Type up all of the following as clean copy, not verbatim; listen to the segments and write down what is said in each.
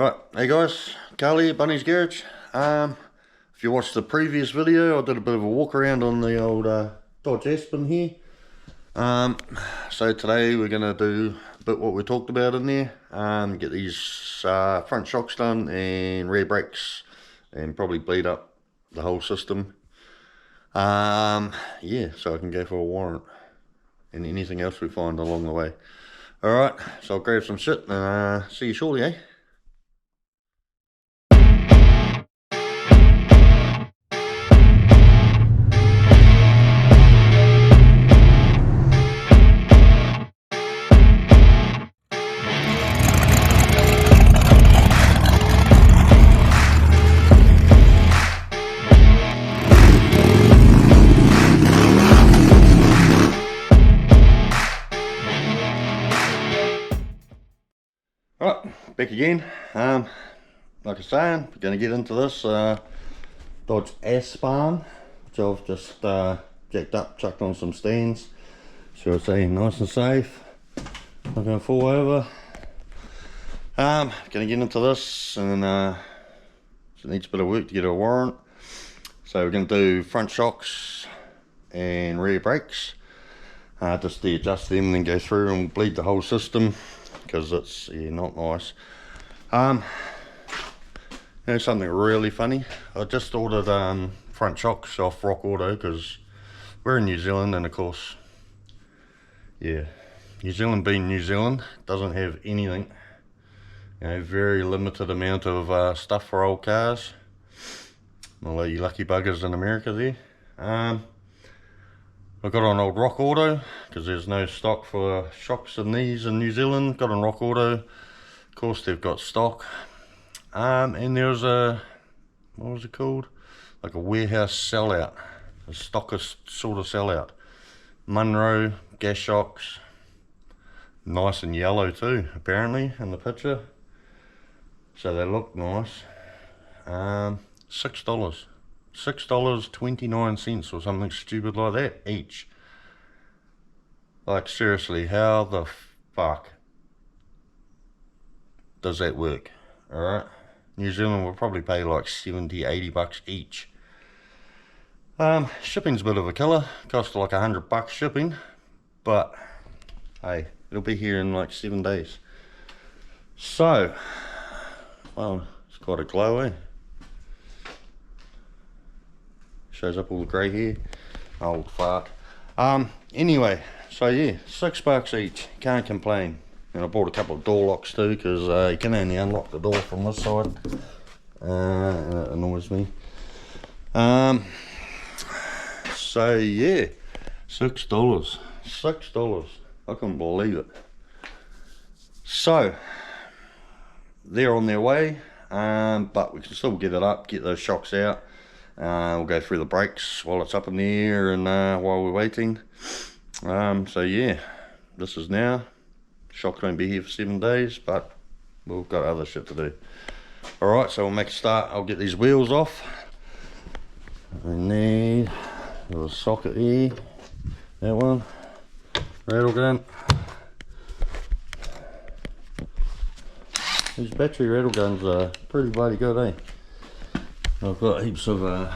Right, hey guys, Carly at Bunny's Garage. If you watched the previous video, I did a bit of a walk around on the old Dodge Aspen here. So today we're going to do a bit what we talked about in there. Get these front shocks done and rear brakes and probably bleed up the whole system. Yeah, so I can go for a warrant and anything else we find along the way. Alright, so I'll grab some shit and see you shortly, eh? Right, back again. Like I was saying, we're going to get into this Dodge aspen, which I've just jacked up, chucked on some stands, so it's nice and safe, not going to fall over. Going to get into this, and it needs a bit of work to get a warrant. So we're going to do front shocks and rear brakes, just to adjust them and then go through and bleed the whole system, because it's not nice. You know something really funny, I just ordered front shocks off Rock Auto because we're in New Zealand, and of course, yeah, New Zealand being New Zealand doesn't have anything, very limited amount of stuff for old cars. All you lucky buggers in America there. I got on old Rock Auto because there's no stock for shocks in these in New Zealand. Got on Rock Auto, of course they've got stock. And there's a, what was it called? Like a warehouse sellout, a stockist sort of sellout. Munro gas shocks, nice and yellow too, apparently in the picture. So they look nice. $6.29 or something stupid like that each. Like seriously, how the fuck does that work? Alright, New Zealand will probably pay like 70-80 bucks each. Shipping's a bit of a killer, cost like $100 shipping, but hey, it'll be here in like 7 days. So, well, it's quite a glow, eh? Shows up all the grey hair. Old fart. Anyway, so yeah, $6 each. Can't complain. And I bought a couple of door locks too, because you can only unlock the door from this side. And it annoys me. So yeah, $6. $6. I couldn't believe it. So they're on their way, but we can still get it up, get those shocks out. We'll go through the brakes while it's up in the air and while we're waiting. So yeah, this is now. Shock won't be here for 7 days, but we've got other shit to do. Alright, so we'll make a start. I'll get these wheels off. I need a little socket here. That one. Rattle gun. These battery rattle guns are pretty bloody good, eh? I've got heaps of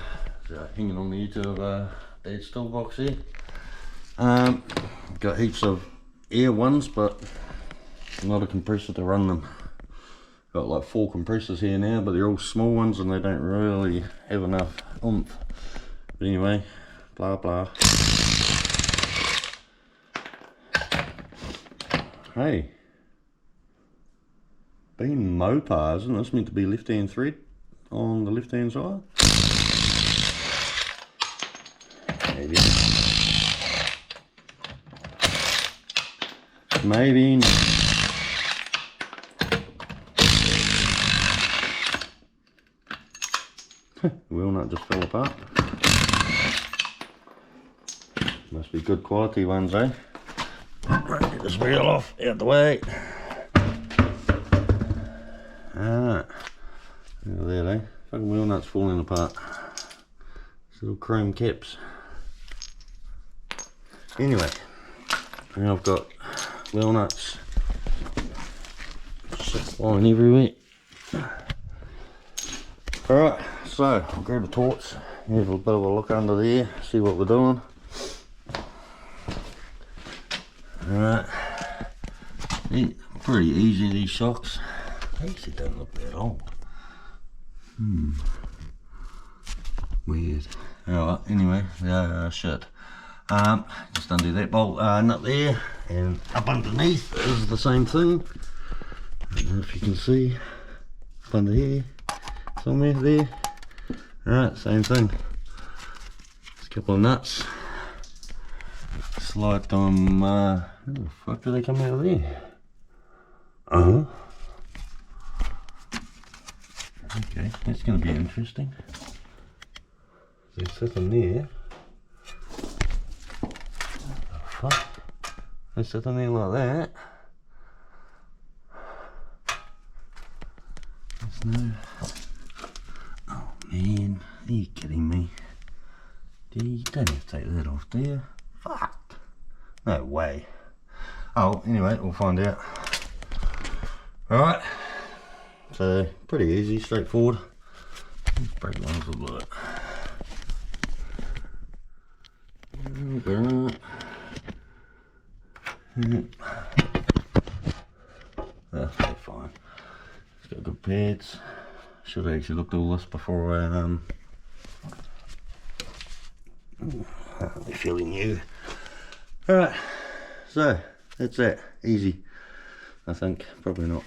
hanging on the edge of Dad's toolbox here. Got heaps of air ones, but not a compressor to run them. Got like 4 compressors here now, but they're all small ones and they don't really have enough oomph. But anyway, blah blah. Hey, being Mopar, isn't this meant to be left hand thread on the left hand side? Maybe. Maybe. The wheel nut just fell apart. Must be good quality ones, eh? Right, get this wheel off, out the way. Alright. Look at that, eh? Fucking wheel nuts falling apart. These little chrome caps. Anyway, now I've got wheel nuts flying everywhere. Alright, so I'll grab a torch, have a bit of a look under there, see what we're doing. Alright, pretty easy, these shocks. They actually don't look that old. Weird. Alright, anyway, shit. Just undo that bolt nut there, and up underneath is the same thing. I don't know if you can see, up under here, somewhere there. Alright, same thing. Just a couple of nuts. Slide them, how the fuck do they come out of there? Okay, that's going to be interesting. They're sitting there. What the fuck? They're sitting there like that. There's no... Oh man, are you kidding me? You don't have to take that off, do you? Fuck! No way. Oh, anyway, we'll find out. Alright. So, pretty easy, straightforward. Let's break lines a little bit. That's fine. It's got good pads. Should have actually looked at all this before I they're fairly new. Alright, so that's that. Easy. I think. Probably not.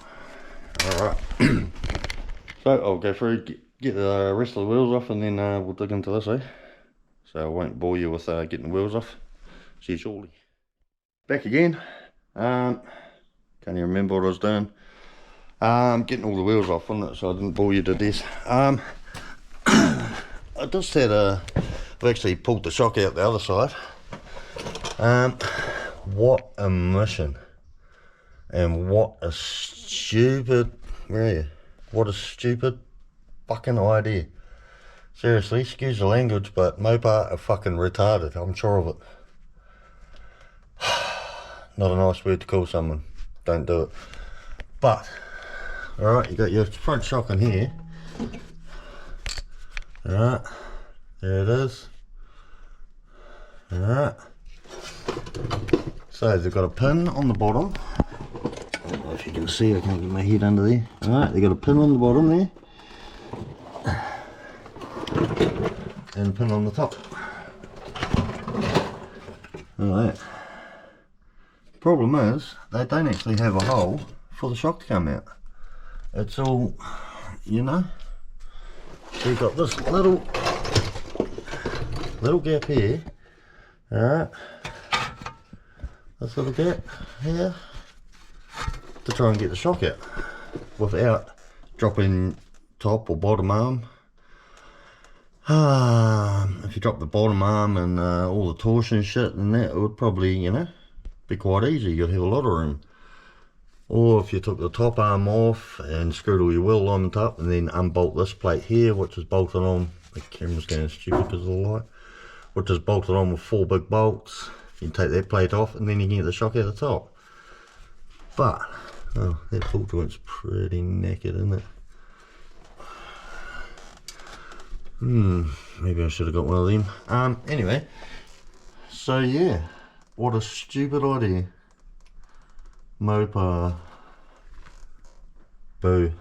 Alright. So I'll go through, get the rest of the wheels off, and then we'll dig into this, eh? So I won't bore you with getting the wheels off. See you shortly. Back again. Can't even remember what I was doing. Getting all the wheels off, wasn't it? So I didn't bore you to death. I just had I've actually pulled the shock out the other side. What a mission. And what a stupid, where are you? What a stupid fucking idea. Seriously, excuse the language, but Mopar are fucking retarded, I'm sure of it. Not a nice word to call someone, don't do it. But, alright, you got your front shock in here. Alright, there it is. Alright. So they've got a pin on the bottom. I don't know if you can see, I can't get my head under there. Alright, they've got a pin on the bottom there. And a pin on the top. Alright. Problem is, they don't actually have a hole for the shock to come out. It's all, you know. So you've got this little gap here. Alright. This little gap here. To try and get the shock out. Without dropping top or bottom arm. If you drop the bottom arm and all the torsion shit and that, it would probably, you know, be quite easy. You'd have a lot of room. Or if you took the top arm off and screwed all your wheel alignment up and then unbolt this plate here, which is bolted on, the camera's going stupid because of the light, which is bolted on with 4 big bolts. You can take that plate off and then you can get the shock out the top. But, oh, that pull joint's pretty knackered, isn't it? Maybe I should have got one of them. Anyway, so yeah, what a stupid idea. Mopar. Boo.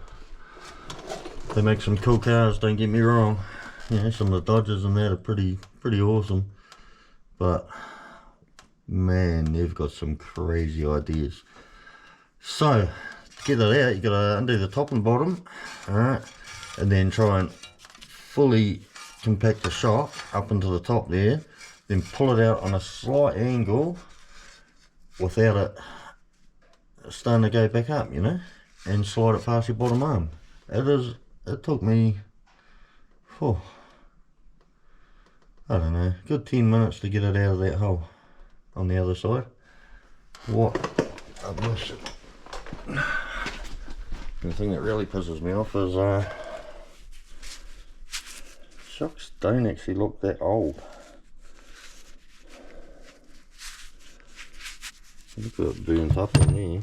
They make some cool cars, don't get me wrong. You know, some of the Dodges and that are pretty awesome. But, man, they've got some crazy ideas. So, to get it out, you gotta undo the top and bottom. Alright, and then try and fully compact the shock up into the top there, then pull it out on a slight angle without it starting to go back up, you know, and slide it past your bottom arm. It took me, I don't know, good 10 minutes to get it out of that hole on the other side. What a mission. The thing that really pisses me off is shocks don't actually look that old. Look at it burnt up in there.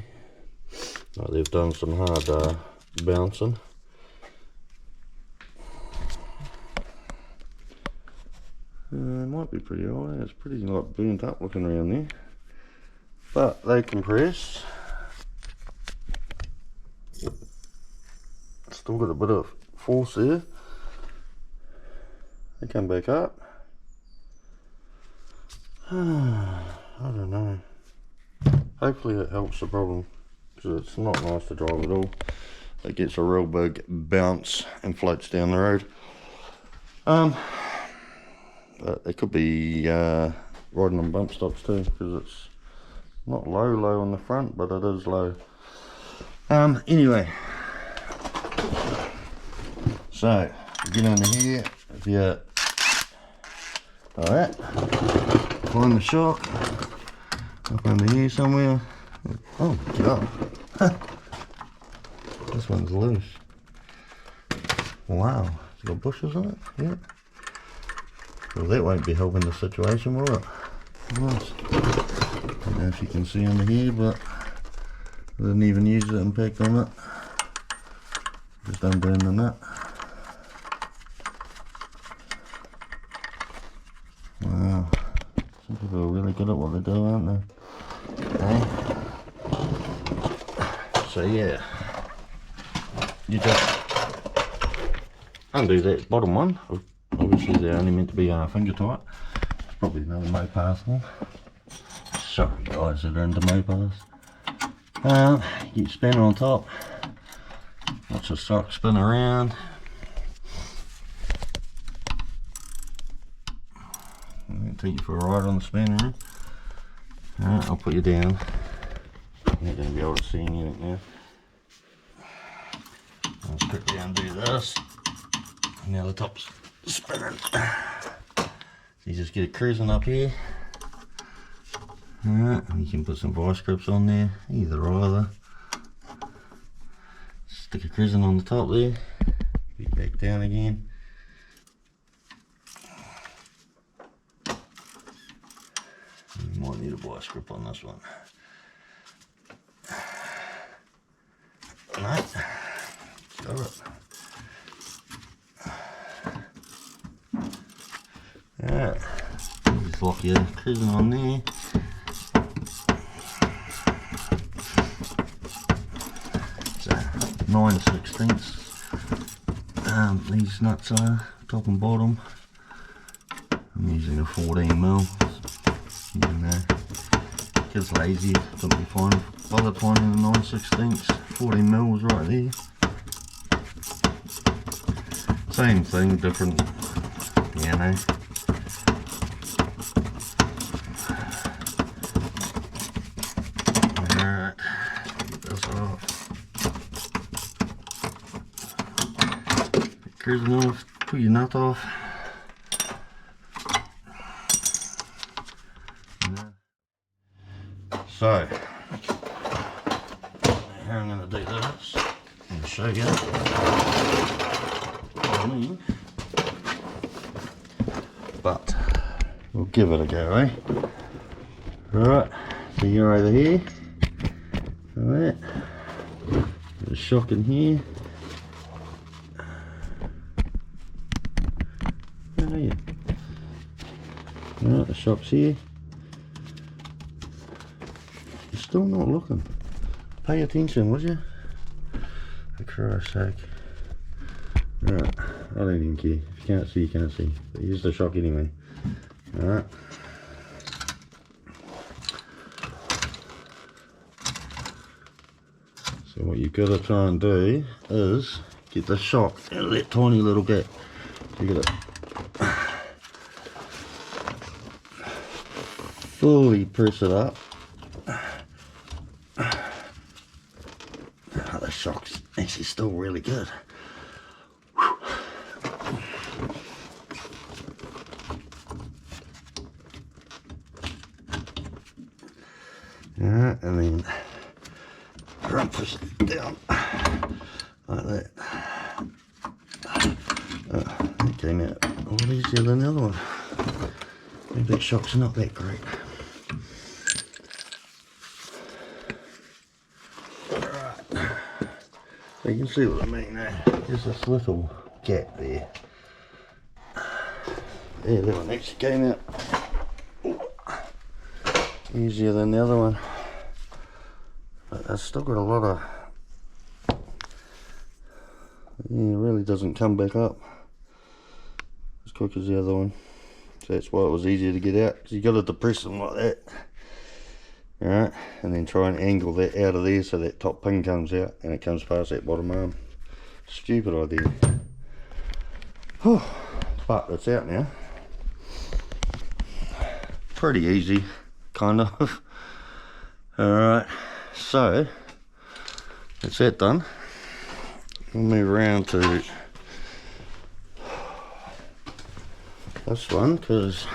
Like they've done some hard bouncing. It might be pretty old. It's pretty like burnt up looking around there. But they compress. Still got a bit of force there. They come back up. I don't know. Hopefully it helps the problem, because it's not nice to drive at all. It gets a real big bounce and floats down the road. But it could be riding on bump stocks too, because it's not low on the front, but it is low. Anyway, so get under here. If you like that, find the shock up under here somewhere. Oh god, this one's loose. Wow, it's got bushes on it. Yeah. Well, that won't be helping the situation, will it? Nice. I don't know if you can see under here, but I didn't even use the impact on it. Just undoing the nut. Wow. Some people are really good at what they do, aren't they? Okay. So yeah, you just undo that bottom one. Obviously they're only meant to be finger tight. It's probably another Mopars one. Sorry guys that are into Mopars. Get your spanner on top. Watch the sock spin around. I'm going to take you for a ride on the spanner. Alright, I'll put you down. You're not going to be able to see anything now. I'll quickly undo this. Now the top's spinning. So you just get it cruising up here. Alright, and you can put some vice grips on there, either or either. Stick a cruising on the top there. Get back down again. You might need a vice grip on this one. No, got it. Alright, just lock your cruising on there. So 9/16. These nuts are top and bottom. I'm using a 14mm. You know, kids lazy, don't be fine. Bothered finding a 9/16. 14mm was right there. Same thing, different, you know. Alright, get this off. Cruising off, put your nut off. So, how I'm going to do this, and show you what I mean, but we'll give it a go, eh? Right, so you're over here, alright, there's a shock in here. Where are you? Alright, the shock's here. You're still not looking. Pay attention, would you? For Christ's sake. Right, I don't even care. If you can't see, you can't see. But here's the shock anyway. Alright. So what you've got to try and do is get the shock out of that tiny little gap. You got to fully press it up. Oh, the shock's actually still really good. Alright, and then push it down like that. That came out a lot easier than the other one. Maybe that shock's not that great. So you can see what I mean now. There's this little gap there. Yeah, that one actually came out easier than the other one. But it's still got a lot of... Yeah, it really doesn't come back up as quick as the other one. So that's why it was easier to get out, because you got to depress them like that. Alright, and then try and angle that out of there so that top pin comes out and it comes past that bottom arm. Stupid idea. But it's out now. Pretty easy, kind of. Alright, so that's that done. We'll move around to this one, because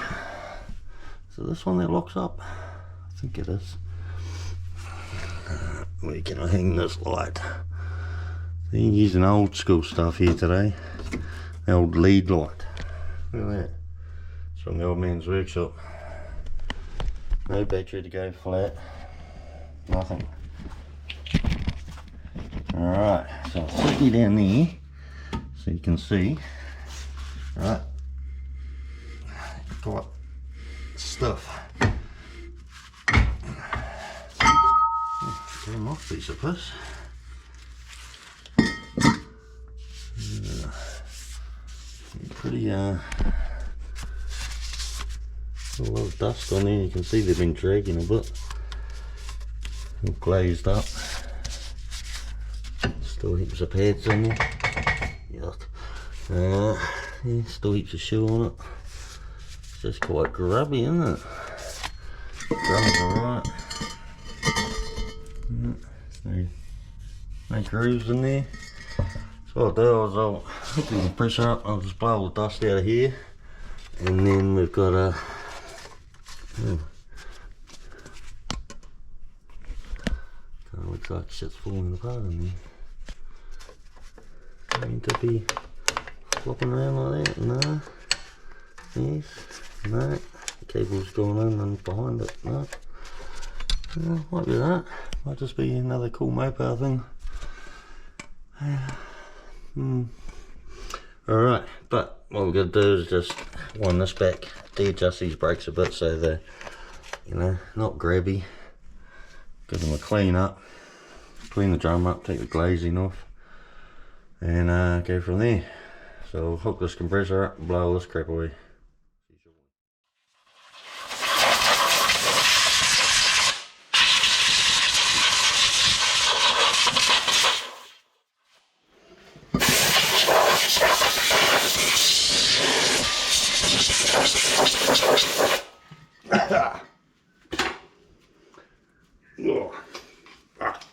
is it this one that locks up? I think it is. Where can I hang this light? They're using old school stuff here today. The old lead light. Look at that. It's from the old man's workshop. No battery to go flat. Nothing. Alright, so I'll stick you down there so you can see. Right. Got stuff. Get them off piece of piss. Pretty a lot of dust on there. You can see they've been dragging a bit. All glazed up. Still heaps of pads on there. Yuck. Yeah, still heaps of shoe on it. It's just quite grubby, isn't it? Drum's alright. No grooves in there. So what I'll do is I'll put the pressure up, I'll just blow all the dust out of here, and then we've got a kind of looks like shit's falling apart in there. Don't mean to be flopping around like that. No. Yes. No. The cable's gone in and behind it. No. Might be that. Might just be another cool mopar thing. Alright, but what we're going to do is just wind this back, de-adjust these brakes a bit so they're, you know, not grabby. Give them a clean up, clean the drum up, take the glazing off, and go from there. So I'll hook this compressor up and blow all this crap away.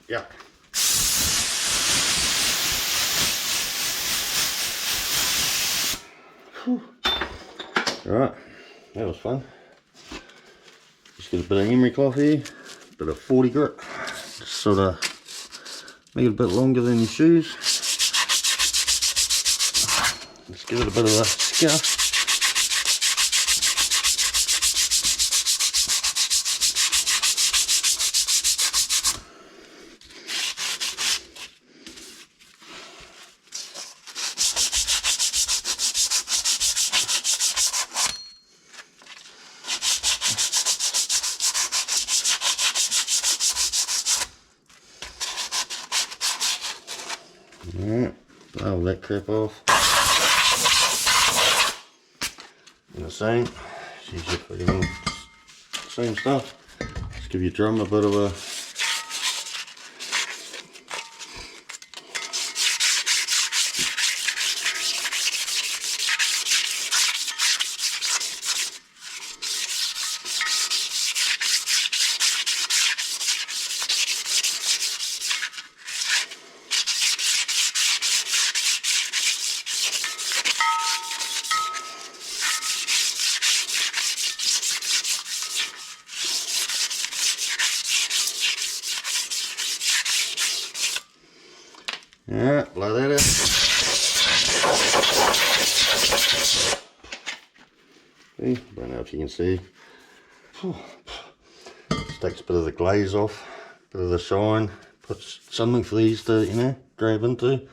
Yeah. Alright, that was fun. Just get a bit of emery cloth here, a bit of 40 grit, just sort of make it a bit longer than your shoes. Just give it a bit of a scuff. Alright, blow that crap off. And the same, it's usually pretty much the same stuff. Just give your drum a bit of a alright, blow that out. See, I don't know if you can see. Just takes a bit of the glaze off, a bit of the shine, puts something for these to, you know, grab into.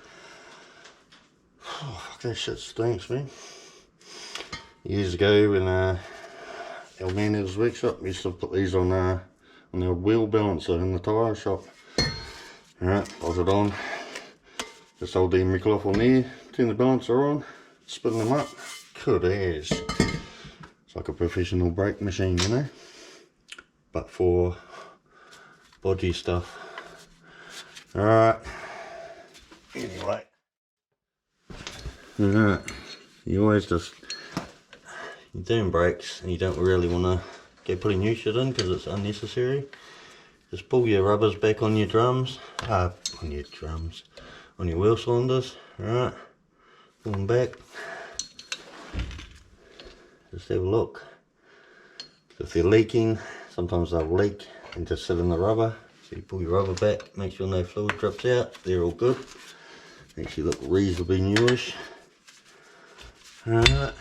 Oh, fuck, that shit stinks, man. years ago when our man at his workshop used to put these on the wheel balancer in the tyre shop. Alright, bolt it on. Just hold the emery off on there, turn the balancer on, spin them up. Good as. It's like a professional brake machine, you know, but for bodgy stuff. Alright, anyway. Alright, you always just, you're doing brakes and you don't really want to go putting new shit in because it's unnecessary. Just pull your rubbers back on your drums, on your wheel cylinders. Alright, pull them back. Just have a look. If they're leaking, sometimes they'll leak and just sit in the rubber. So you pull your rubber back, make sure no fluid drips out. They're all good. Actually look reasonably newish. Alright.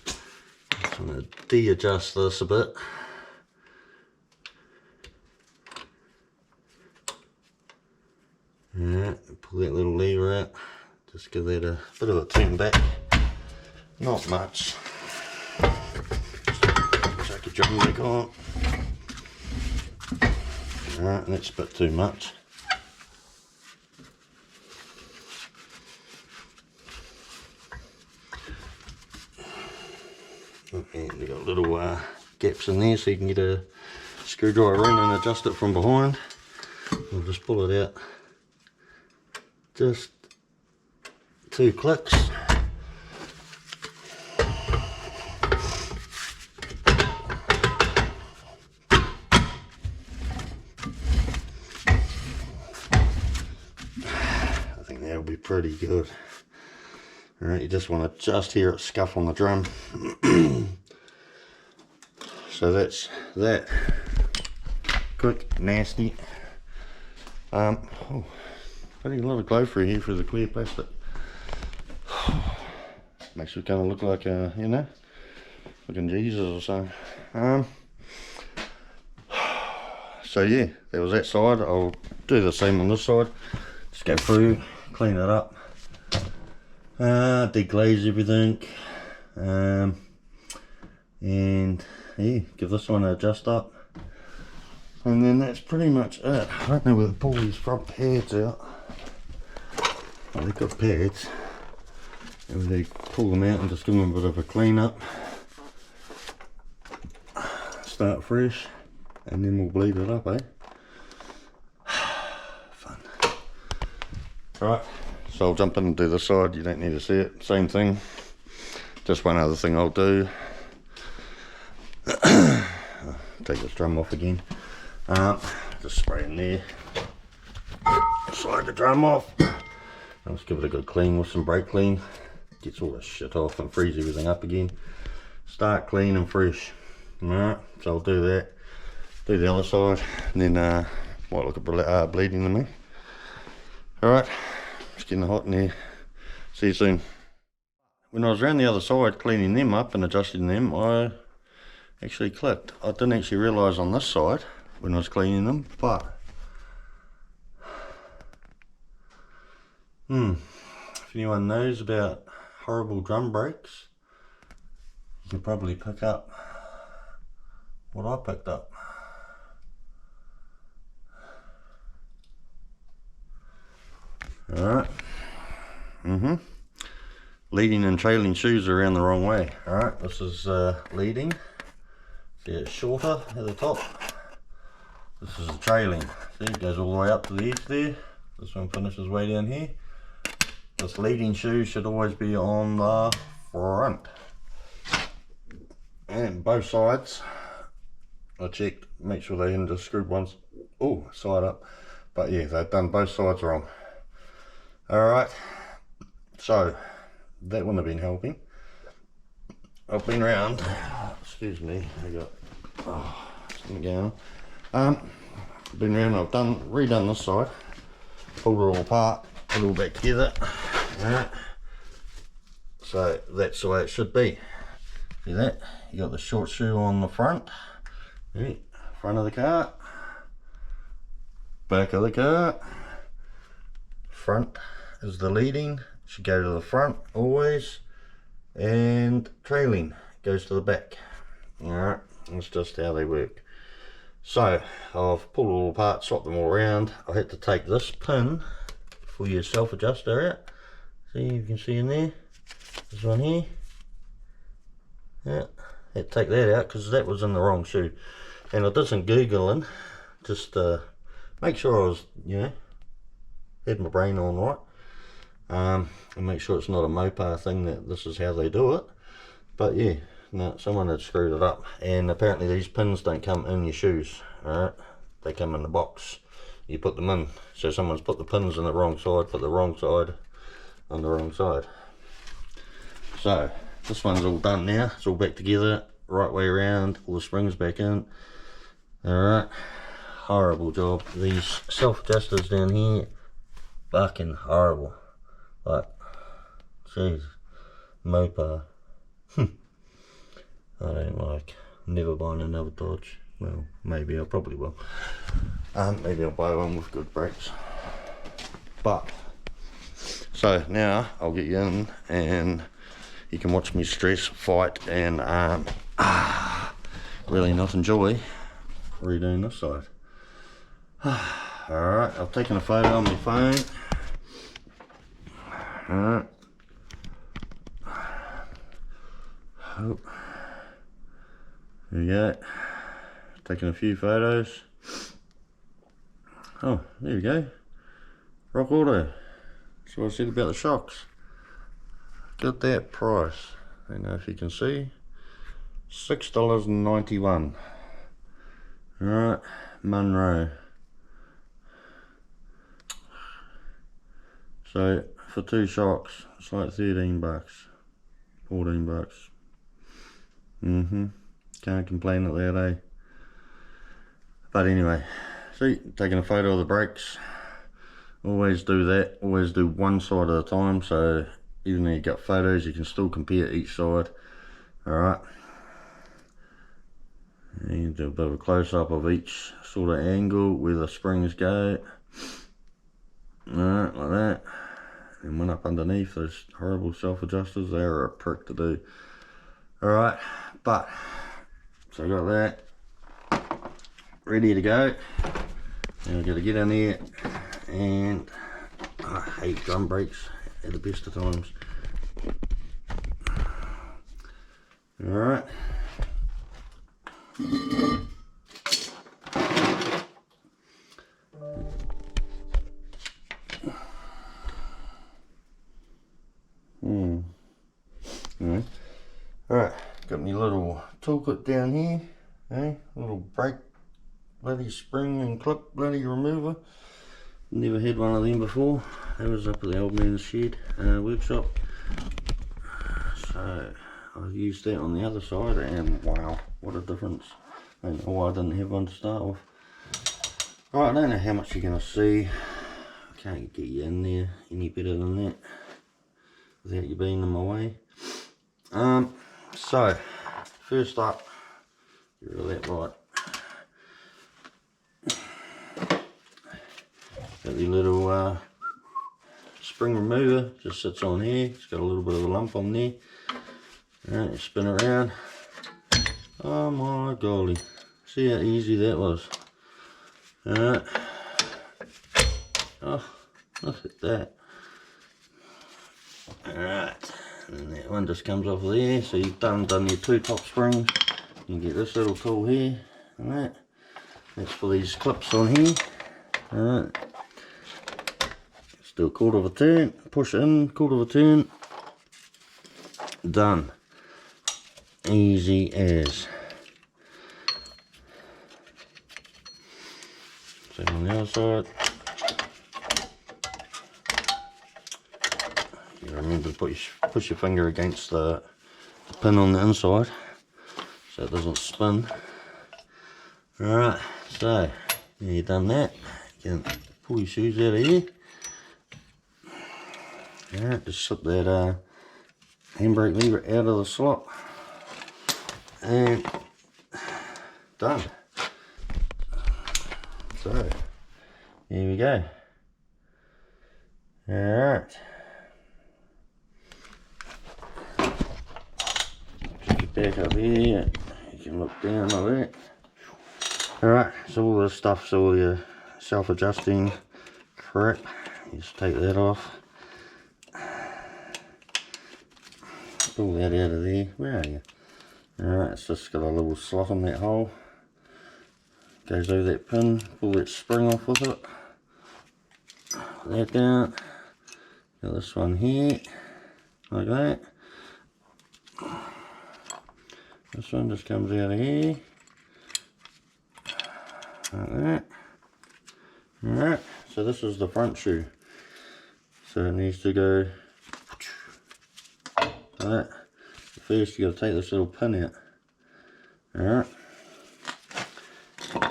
Just want to de-adjust this a bit. Alright, pull that little lever out. Just give that a bit of a turn back. Not much. Chuck your drum back on. Alright, that's a bit too much. And you've got little gaps in there so you can get a screwdriver in and adjust it from behind. We'll just pull it out. Just 2 clicks. I think that'll be pretty good. Alright, you just want to just hear it scuff on the drum. So that's that. Quick, nasty. Oh, putting a lot of glow through here for the clear plastic. Makes it kind of look like you know, looking Jesus or something. So yeah, there was that side. I'll do the same on this side. Just go through, clean it up, deglaze everything, and yeah, give this one a adjust up. And then that's pretty much it. I don't know whether to pull these front pads out. Well, they've got pads. And they pull them out and just give them a bit of a clean up. Start fresh. And then we'll bleed it up, eh? Fun. Alright, so I'll jump in and do this side. You don't need to see it. Same thing. Just one other thing I'll do. Take this drum off again. Just spray in there. Slide the drum off. I'll just give it a good clean with some brake clean. Gets all this shit off and frees everything up again. Start clean and fresh. Alright, so I'll do that. Do the other side, and then might look at bleeding to me. Alright, it's getting hot in here. See you soon. When I was around the other side cleaning them up and adjusting them, I actually clicked. I didn't actually realise on this side when I was cleaning them, but if anyone knows about horrible drum brakes, you can probably pick up what I picked up. Alright. Leading and trailing shoes are around the wrong way. Alright, this is leading. See, it's shorter at the top. This is trailing. See, it goes all the way up to the edge there. This one finishes way down here. This leading shoe should always be on the front. And both sides, I checked, make sure they hadn't just screwed one side up. But yeah, they've done both sides wrong. Alright, so that wouldn't have been helping. I've been round, excuse me, I got something going on. Been round, I've redone this side, pulled it all apart, put it all back together. Alright, so that's the way it should be. See that? You got the short shoe on the front, right, front of the car, back of the car. Front is the leading should go to the front always, and trailing goes to the back. Alright, that's just how they work. So I've pulled it all apart, swapped them all around. I had to take this pin for your self adjuster out. See, you can see in there, this one here. Yeah, I had to take that out because that was in the wrong shoe. And I did some googling just to make sure I was, you know, had my brain on right. And make sure it's not a Mopar thing that this is how they do it. But yeah, no, someone had screwed it up. And apparently these pins don't come in your shoes. Alright, they come in the box. You put them in. So someone's put the pins in the wrong side, put the wrong side on the wrong side. So this one's all done now. It's all back together, right way around, all the springs back in. Alright, horrible job. These self-adjusters down here, fucking horrible. Like, jeez, Mopar. I don't like, never buying another Dodge. Well, maybe I probably will. Maybe I'll buy one with good brakes. But, so now I'll get you in and you can watch me stress, fight, and really not enjoy redoing this side. Alright, I've taken a photo on my phone. Alright. Oh. There we go. Taking a few photos. Oh, there we go. Rock Auto. That's what I said about the shocks. Got that price. I don't know if you can see. $6.91. Alright, Monroe. So for 2 shocks, it's like 13 bucks, 14 bucks. Can't complain at that, eh? But anyway, see, taking a photo of the brakes. Always do that. Always do one side at a time. So even though you got photos, you can still compare each side. Alright. And do a bit of a close up of each sort of angle where the springs go. Alright, like that. And one up underneath, those horrible self-adjusters, they are a prick to do. Alright, but, so I got that ready to go. Now I've got to get in there, and I hate drum brakes at the best of times. Alright. Alright, got my little toolkit down here, little brake bloody spring and clip bloody remover. Never had one of them before. That was up at the old man's shed workshop. So I used that on the other side, and wow, what a difference. I don't know why I didn't have one to start with. Right, I don't know how much you're going to see. I can't get you in there any better than that without you being in my way. So first up, get rid of that right. Got the little spring remover, just sits on here. It's got a little bit of a lump on there. Alright, you spin it around. Oh my golly, see how easy that was. Alright. Oh, look at that. Alright, and that one just comes off of there. So you've done your 2 top springs. You can get this little tool here, and that. That's for these clips on here. Alright. Let's do a 1/4 of a turn, push it in, 1/4 of a turn. Done. Easy as. Same on the other side. You remember to push your finger against the pin on the inside so it doesn't spin. Alright, so when you've done that, you can pull your shoes out of here. Alright, just slip that handbrake lever out of the slot, and done. So here we go. Alright, back up here, you can look down like that. Alright, so all this stuff's all your self-adjusting crap. You just take that off. Pull that out of there. Where are you? Alright, it's just got a little slot in that hole. Goes over that pin. Pull that spring off with it. Put that down. Got this one here. Like that. This one just comes out of here. Like that. Alright, so this is the front shoe. So it needs to go like that. First you got to take this little pin out. Alright.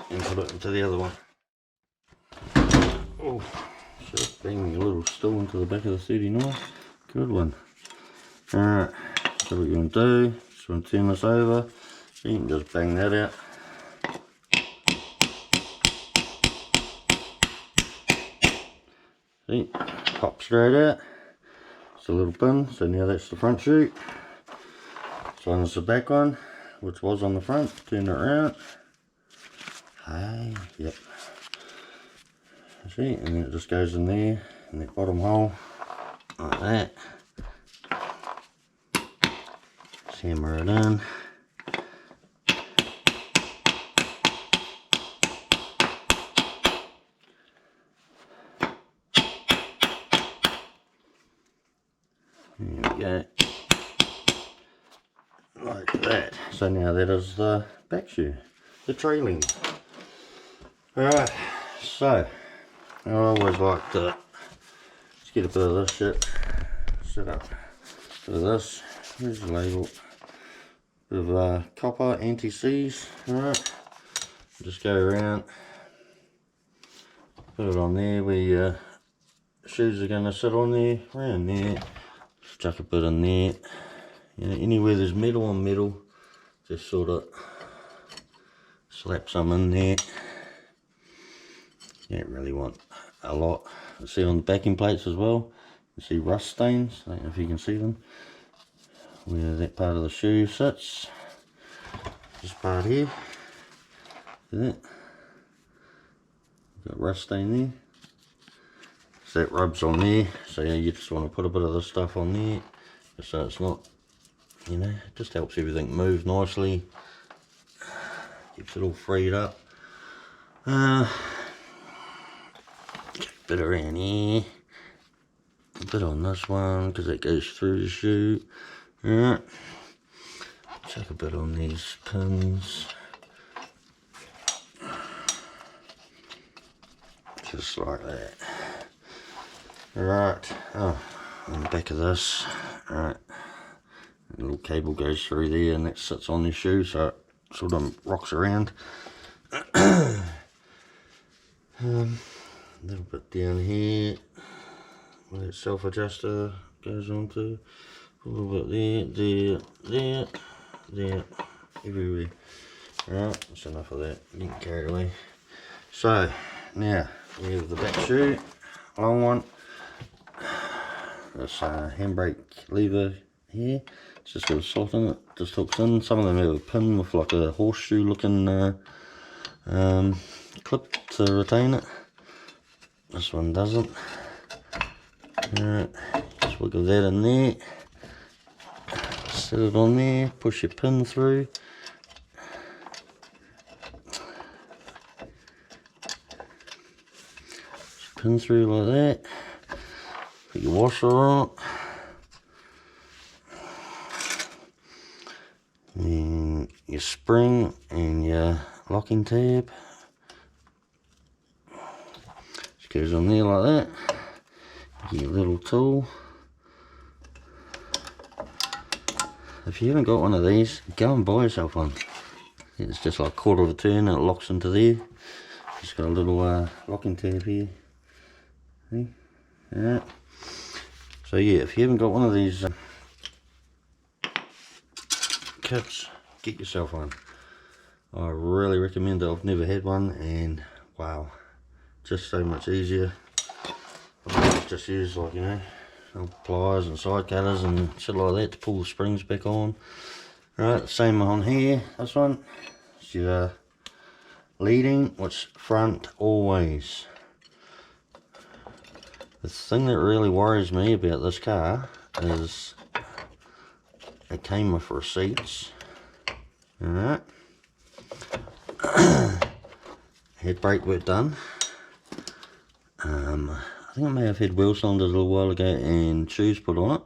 And put it into the other one. Oh, just bang your little stool into the back of the 39. Good one. Alright, so what you want to do, just want to turn this over. So you can just bang that out. See, pop straight out. It's a little pin, so now that's the front shoe. This one is the back one, which was on the front. Turn it around. Hey, yep. See, and then it just goes in there, in that bottom hole, like that. Just hammer it in. There we go. Like that. So now that is the back shoe, the trailing. Alright, so I always like to just get a bit of this shit set up. Bit of this, here's the label. Bit of copper anti-seize. Alright, just go around, put it on there where your shoes are going to sit on there, around there. Just chuck a bit in there. You know, anywhere there's metal on metal, just sort of slap some in there. You don't really want a lot. You see on the backing plates as well, you see rust stains. I don't know if you can see them, where that part of the shoe sits. This part here, see that? Got rust stain there. So that rubs on there, so yeah, you just want to put a bit of this stuff on there, just so it's not, you know, it just helps everything move nicely, keeps it all freed up. A bit around here, a bit on this one because it goes through the shoe. Alright, check a bit on these pins, just like that. Right, oh, on the back of this, right, a little cable goes through there and that sits on the shoe, so it sort of rocks around. A little bit down here, where that self-adjuster goes onto, a little bit there, everywhere. Right, that's enough of that, getting carried away. So, now, we have the back shoe, long one. This handbrake lever here, it's just got a slot in it, just hooks in. Some of them have a pin with like a horseshoe looking clip to retain it. This one doesn't. Alright, just wiggle that in there, set it on there, push your pin through. Pin through like that. Put your washer on it. And your spring and your locking tab. Just goes on there like that. Get your little tool. If you haven't got one of these, go and buy yourself one. It's just like a quarter of a turn and it locks into there. Just got a little locking tab here. See? Alright. So yeah, if you haven't got one of these kits, get yourself one. I really recommend it. I've never had one and wow, just so much easier. I've just used like, you know, pliers and side cutters and shit like that to pull the springs back on. Right, same on here. This one is your leading, which front always. The thing that really worries me about this car is it came with receipts. Alright. Had brake work done. I think I may have had wheel cylinders a little while ago and shoes put on it.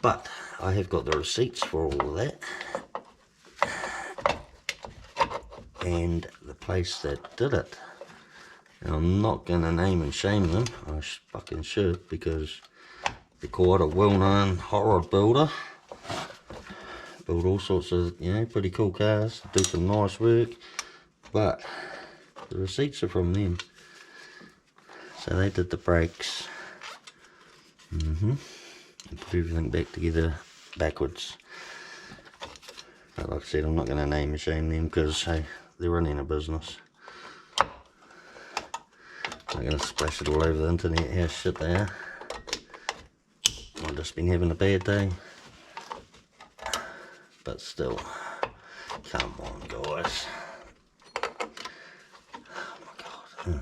But I have got the receipts for all of that. And the place that did it. And I'm not going to name and shame them. I fucking should, because they're quite a well-known horror builder. Build all sorts of, you know, pretty cool cars. Do some nice work. But the receipts are from them. So they did the brakes. And put everything back together backwards. But like I said, I'm not going to name and shame them because, hey, they're running a business. I'm going to splash it all over the internet how shit they are. I've just been having a bad day. But still, come on guys. Oh my god,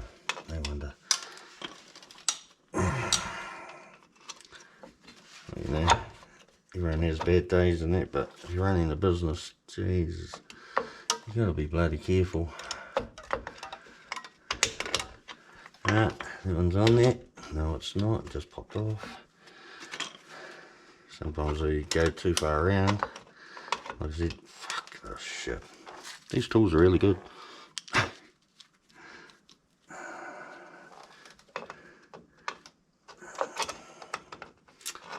no wonder. You know, everyone has bad days and that, but if you're running a business, Jesus, you gotta be bloody careful. Right, that one's on there. No, it's not, it just popped off. Sometimes we go too far around. Like I said, fuck this shit. These tools are really good.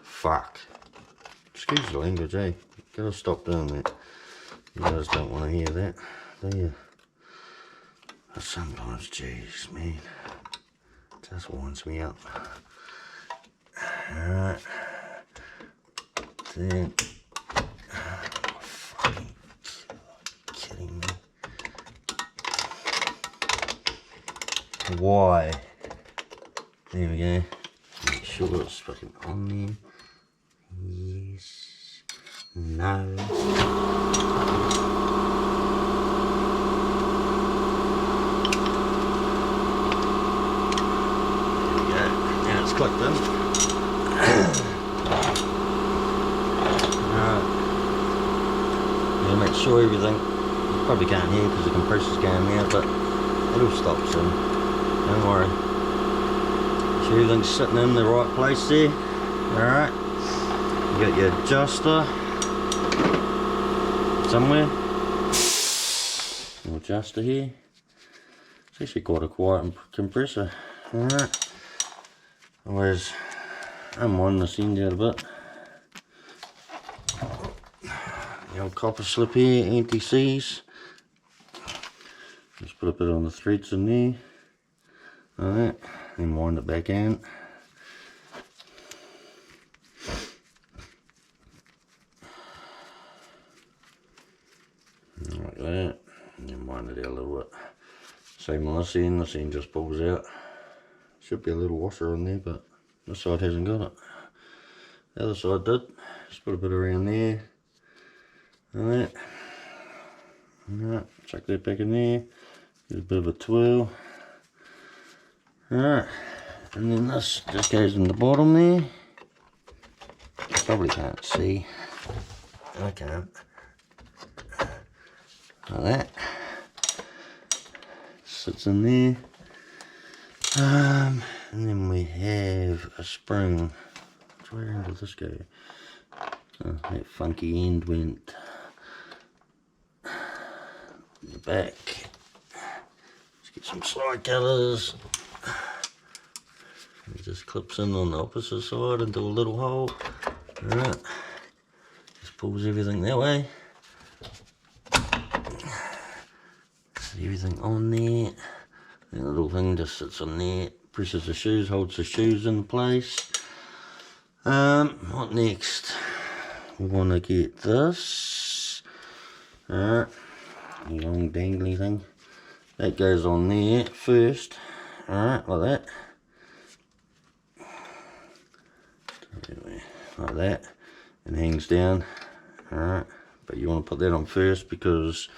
Fuck. Excuse the language, eh? Gotta stop doing that. You guys don't want to hear that, do you? But sometimes, jeez, man, it just winds me up. Alright. Then, oh, fucking kidding me. Why? There we go. Make sure it's fucking on there. Yes. No. There we go. Now it's clicked in. Alright. Yeah, make sure everything, you probably can't hear because the compressor's going out, but it'll stop soon. Don't worry. Make sure everything's sitting in the right place there. Alright. You got your adjuster somewhere. Little adjuster here. It's actually quite a quiet compressor. Alright. Otherwise, I'm winding this end out a bit. The old copper slip here, anti-seize. Just put a bit on the threads in there. Alright, then wind it back in. Like that, and then wind it out a little bit. Same on this end just pulls out. Should be a little washer on there, but this side hasn't got it. The other side did. Just put a bit around there. Alright. Alright, chuck that back in there. Get a bit of a twirl. Alright, and then this just goes in the bottom there. You probably can't see. I can't. Like that. Sits in there. And then we have a spring. Where end did this go? Oh, that funky end went in the back. Let's get some slide colours. It just clips in on the opposite side into a little hole. Alright. Just pulls everything that way. Everything on there. The little thing just sits on there, presses the shoes, holds the shoes in place. What next? We want to get this. Alright, long dangly thing. That goes on there first. Alright, like that. Like that. And hangs down. Alright, but you want to put that on first because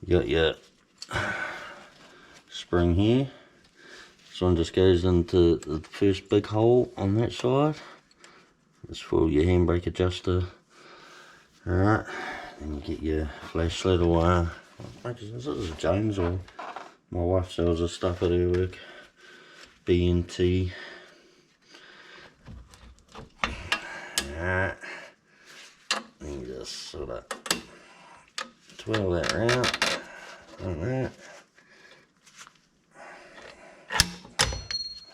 you got your spring here. This one just goes into the first big hole on that side. That's for your handbrake adjuster. Alright, then you get your flash ladder wire. This is a Jones or my wife sells this stuff at her work. BNT. Alright, then you just sort of twirl that around like that,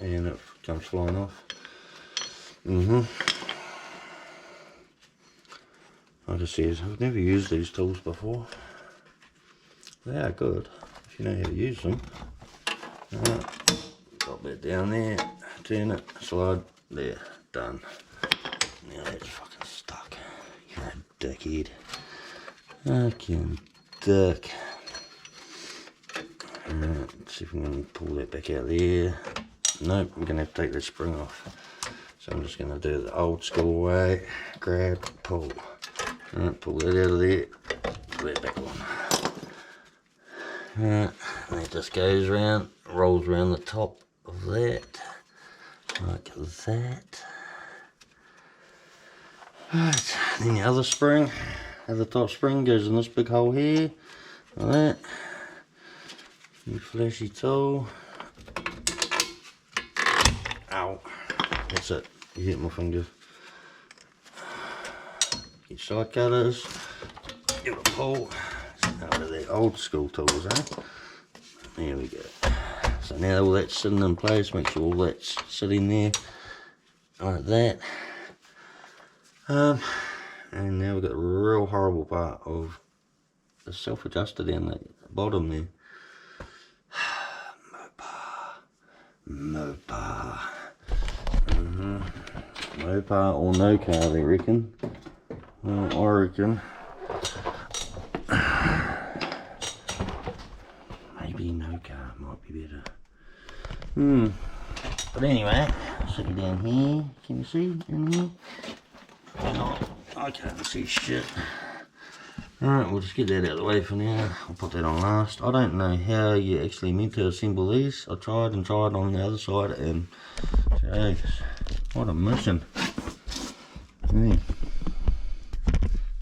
and it comes flying off. Like I said, I've never used these tools before. They are good if you know how to use them. Alright, drop that down there, turn it, slide, there, done. Now that's fucking stuck. You're a dickhead. Fucking dick. Alright, let's see if we can pull that back out there. Nope, we're gonna have to take that spring off. So I'm just gonna do it the old school way. Grab, pull. Alright, pull that out of there. Pull that back on. Alright, and it just goes around, rolls around the top of that. Like that. Right, then the other spring, the top spring goes in this big hole here, like that. Your flashy tool. Ow, that's it, you hit my finger. Your side cutters, give it a pull. Out of the old school tools, eh? There we go. So now all that's sitting in place, make sure all that's sitting there, like that. And now we've got the real horrible part of the self-adjuster down the bottom there. Mopar. Mopar or no car, they reckon. Well, I reckon. Maybe no car might be better. But anyway, stick it down here. Can you see in here? I can't see shit. Alright, we'll just get that out of the way for now. I'll put that on last. I don't know how you actually meant to assemble these. I tried and tried on the other side and jeez, what a mission. Yeah.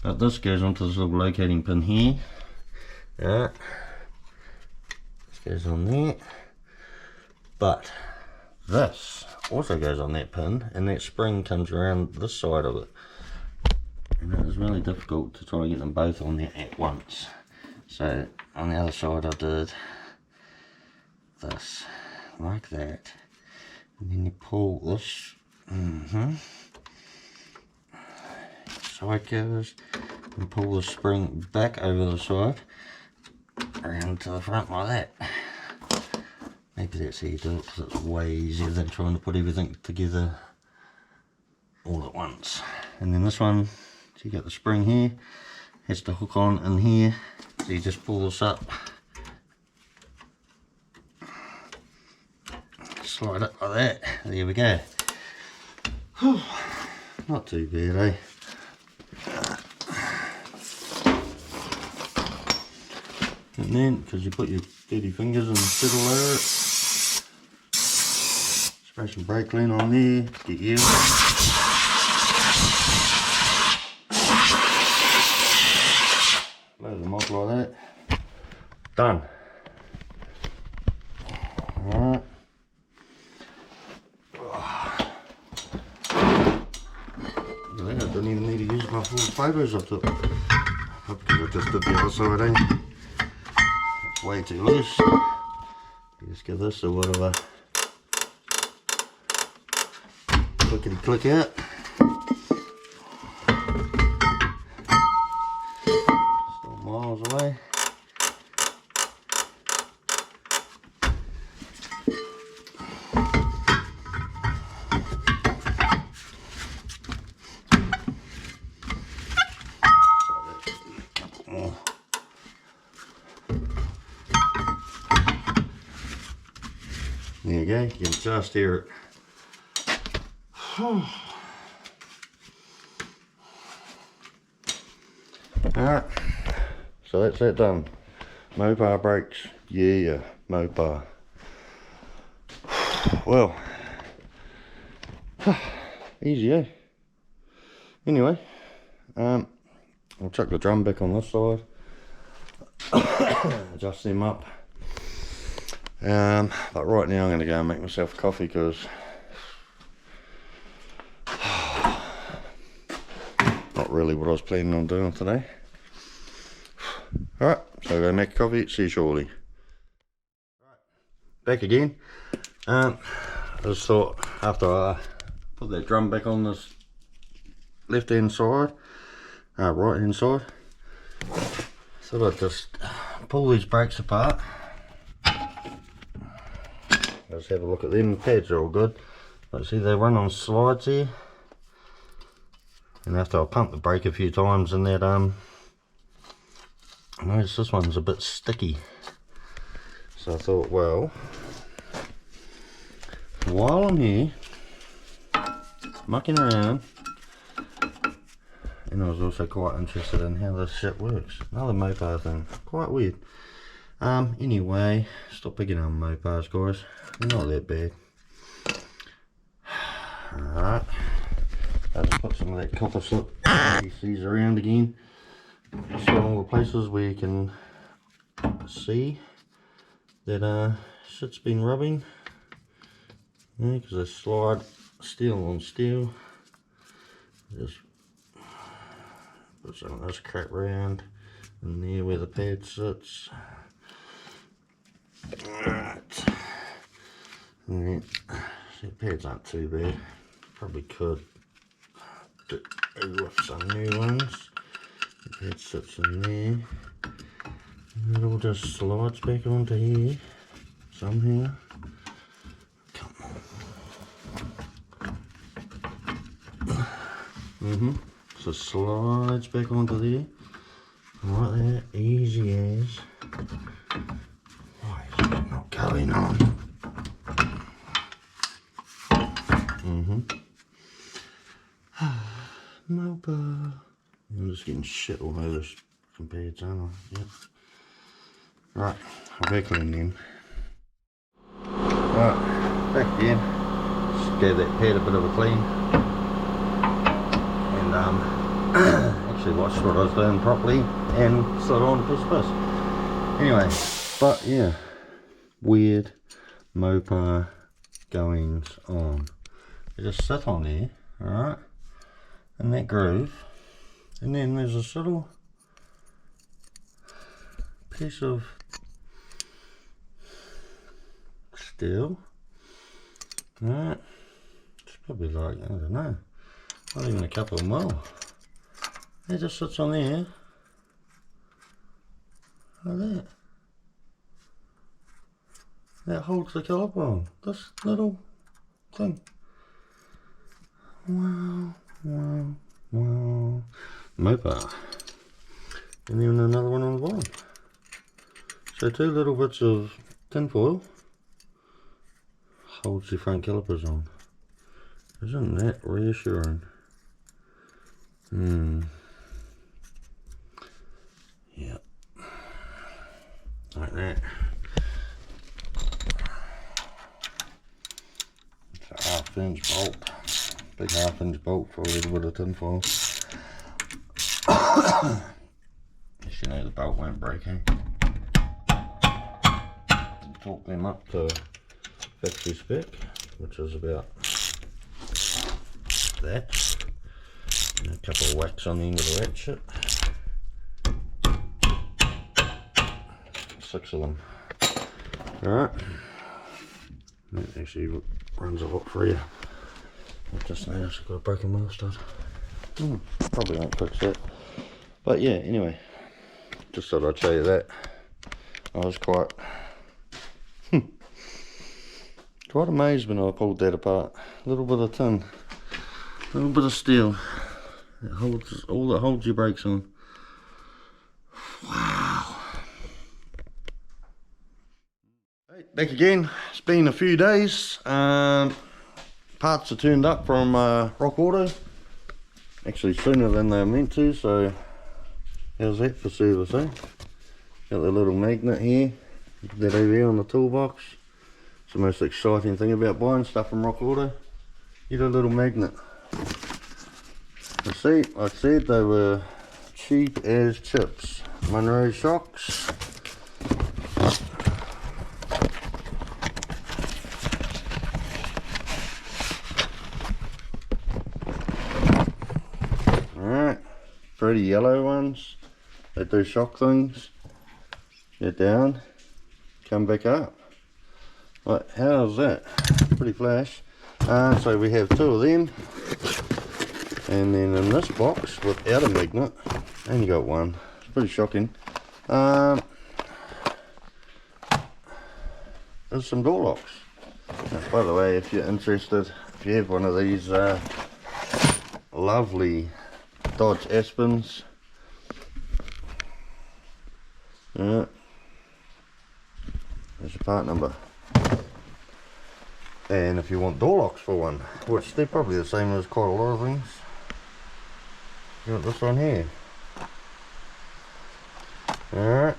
But this goes onto this little locating pin here. Alright. This goes on there. But this also goes on that pin, and that spring comes around this side of it. And it was really difficult to try to get them both on there at once. So on the other side I did this, like that. And then you pull this, side covers, and pull the spring back over the side, around to the front like that. Maybe that's how you do it, because it's way easier than trying to put everything together all at once. And then this one, so you got the spring here, has to hook on in here, so you just pull this up, slide it like that, there we go. Whew. Not too bad, eh? And then, because you put your dirty fingers in the fiddle there, spray some brake clean on there, get you. Load them off like that. Done. Alright. I don't even need to use my full fibers I took. Because I just did the other side, eh? It's way too loose. You just give this a bit of a clickety click out. Still miles away. There you go, you can just hear it. Alright, so that's that done. Mopar brakes, yeah, Mopar. Well, easy, eh? Anyway, I'll chuck the drum back on this side, adjust them up. But right now I'm going to go and make myself a coffee because not really what I was planning on doing today. Alright, so I'll go make a coffee, see you shortly. Back again. I just thought after I put that drum back on this left hand side, right hand side, thought I'd just pull these brakes apart. Let's have a look at them. The pads are all good. But see, they run on slides here. And after I pump the brake a few times, and that I noticed this one's a bit sticky. So I thought, well, while I'm here mucking around, and I was also quite interested in how this shit works. Another Mopar thing, quite weird. Anyway, stop picking on Mopars, guys. They're not that bad. Alright, I'll just put some of that copper slip PCs around again. Just on all the places where you can see that shit's been rubbing. Yeah, because they slide steel on steel. Just put some of this crap around in there where the pad sits. Alright. And then, see, pads aren't too bad. Probably could do with some new ones. The pad sits in there. And it all just slides back onto here somehow. Come on. So slides back onto there. Right there, easy as. Why is that not going on? Mopar. I'm just getting shit all over this compared to aren't I? Yep. Right, I'll be clean then. Right, back again. Just gave that pad a bit of a clean. And actually watched what I was doing properly and slid on a piece of piss. Anyway, but yeah, weird Mopar goings on. They just sit on there, alright, in that groove, and then there's this little piece of steel, alright, it's probably like, I don't know, not even a couple of mil. It just sits on there, like that. That holds the caliper on, this little thing. Wow, wow, wow. Mopar. And then another one on the bottom. So two little bits of tin foil holds the front calipers on. Isn't that reassuring? Yep. Like that. It's a 1/2 inch bolt. Big 1/2 inch bolt for a little bit of tin foil. As you know, the bolt won't break, eh? Torque them up to factory spec, which is about that. And a couple of whacks on the end of the ratchet. 6 of them. Alright. That actually runs a lot freer. I've just noticed I've got a broken wheel stud. Probably won't fix that. But yeah, anyway. Just thought I'd show you that. I was quite amazed when I pulled that apart. A little bit of tin. A little bit of steel. It holds all that holds your brakes on. Wow. Right, back again. It's been a few days. Parts are turned up from Rock Auto. Actually sooner than they were meant to, so How's that for service, eh? Got the little magnet here. Put that over here on the toolbox. It's the most exciting thing about buying stuff from Rock Auto. Get a little magnet. You see, like I said, they were cheap as chips. Monroe shocks. Alright, pretty yellow ones. They do shock things. Get down, come back up. Right, how's that? Pretty flash. So we have 2 of them. And then in this box, without a magnet, I only got 1. It's pretty shocking. There's some door locks. Now, by the way, if you're interested, if you have one of these lovely Dodge Aspens, there's your part number. And if you want door locks for one, which they're probably the same as quite a lot of things, you got this one here. Alright.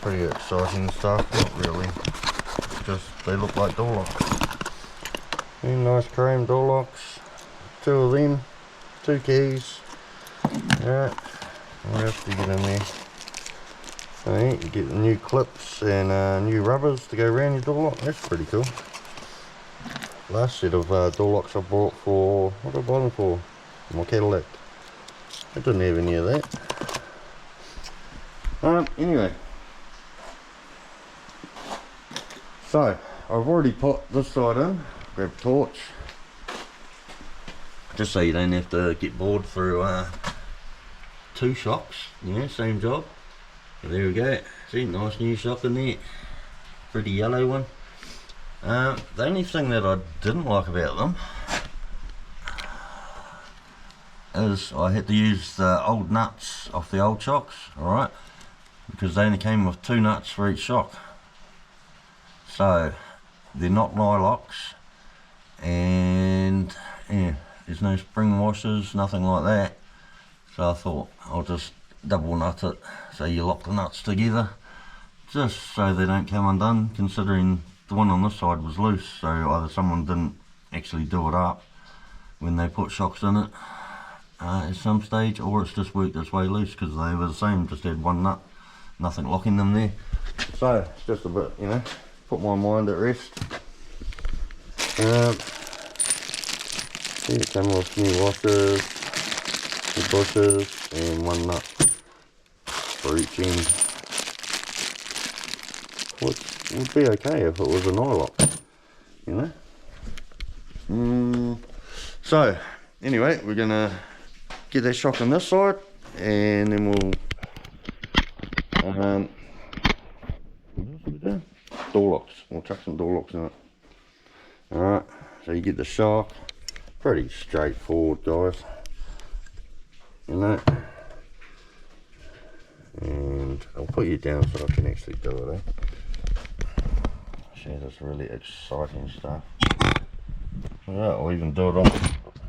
Pretty exciting stuff, not really. Just they look like door locks. Very nice chrome door locks. 2 of them, 2 keys. Alright. What else do you get in there? Alright, you get the new clips and new rubbers to go around your door lock. That's pretty cool. Last set of door locks I bought for, what did I buy them for? My Cadillac. I didn't have any of that. Anyway. So, I've already put this side in. Grab a torch. Just so you don't have to get bored through 2 shocks. Yeah, same job. There we go. See, nice new shock in there. Pretty yellow one. The only thing that I didn't like about them is I had to use the old nuts off the old shocks, alright, because they only came with 2 nuts for each shock. So they're not nylocks, and yeah, there's no spring washers, nothing like that. So I thought I'll just double nut it, so you lock the nuts together, just so they don't come undone, considering the one on this side was loose, so either someone didn't actually do it up when they put shocks in it at some stage, or it's just worked its way loose because they were the same, just had 1 nut, nothing locking them there. So it's just a bit, you know, put my mind at rest. Here it came with new washers, new bushes, and 1 nut for each end, which would be okay if it was a nylock, you know. So anyway, we're gonna get that shock on this side, and then we'll what else are we doing? Door locks. We'll chuck some door locks in it. Alright, so you get the shock. Pretty straightforward, guys, you know. And I'll put you down so I can actually do it, eh? See, that's really exciting stuff. Yeah, I'll even do it on.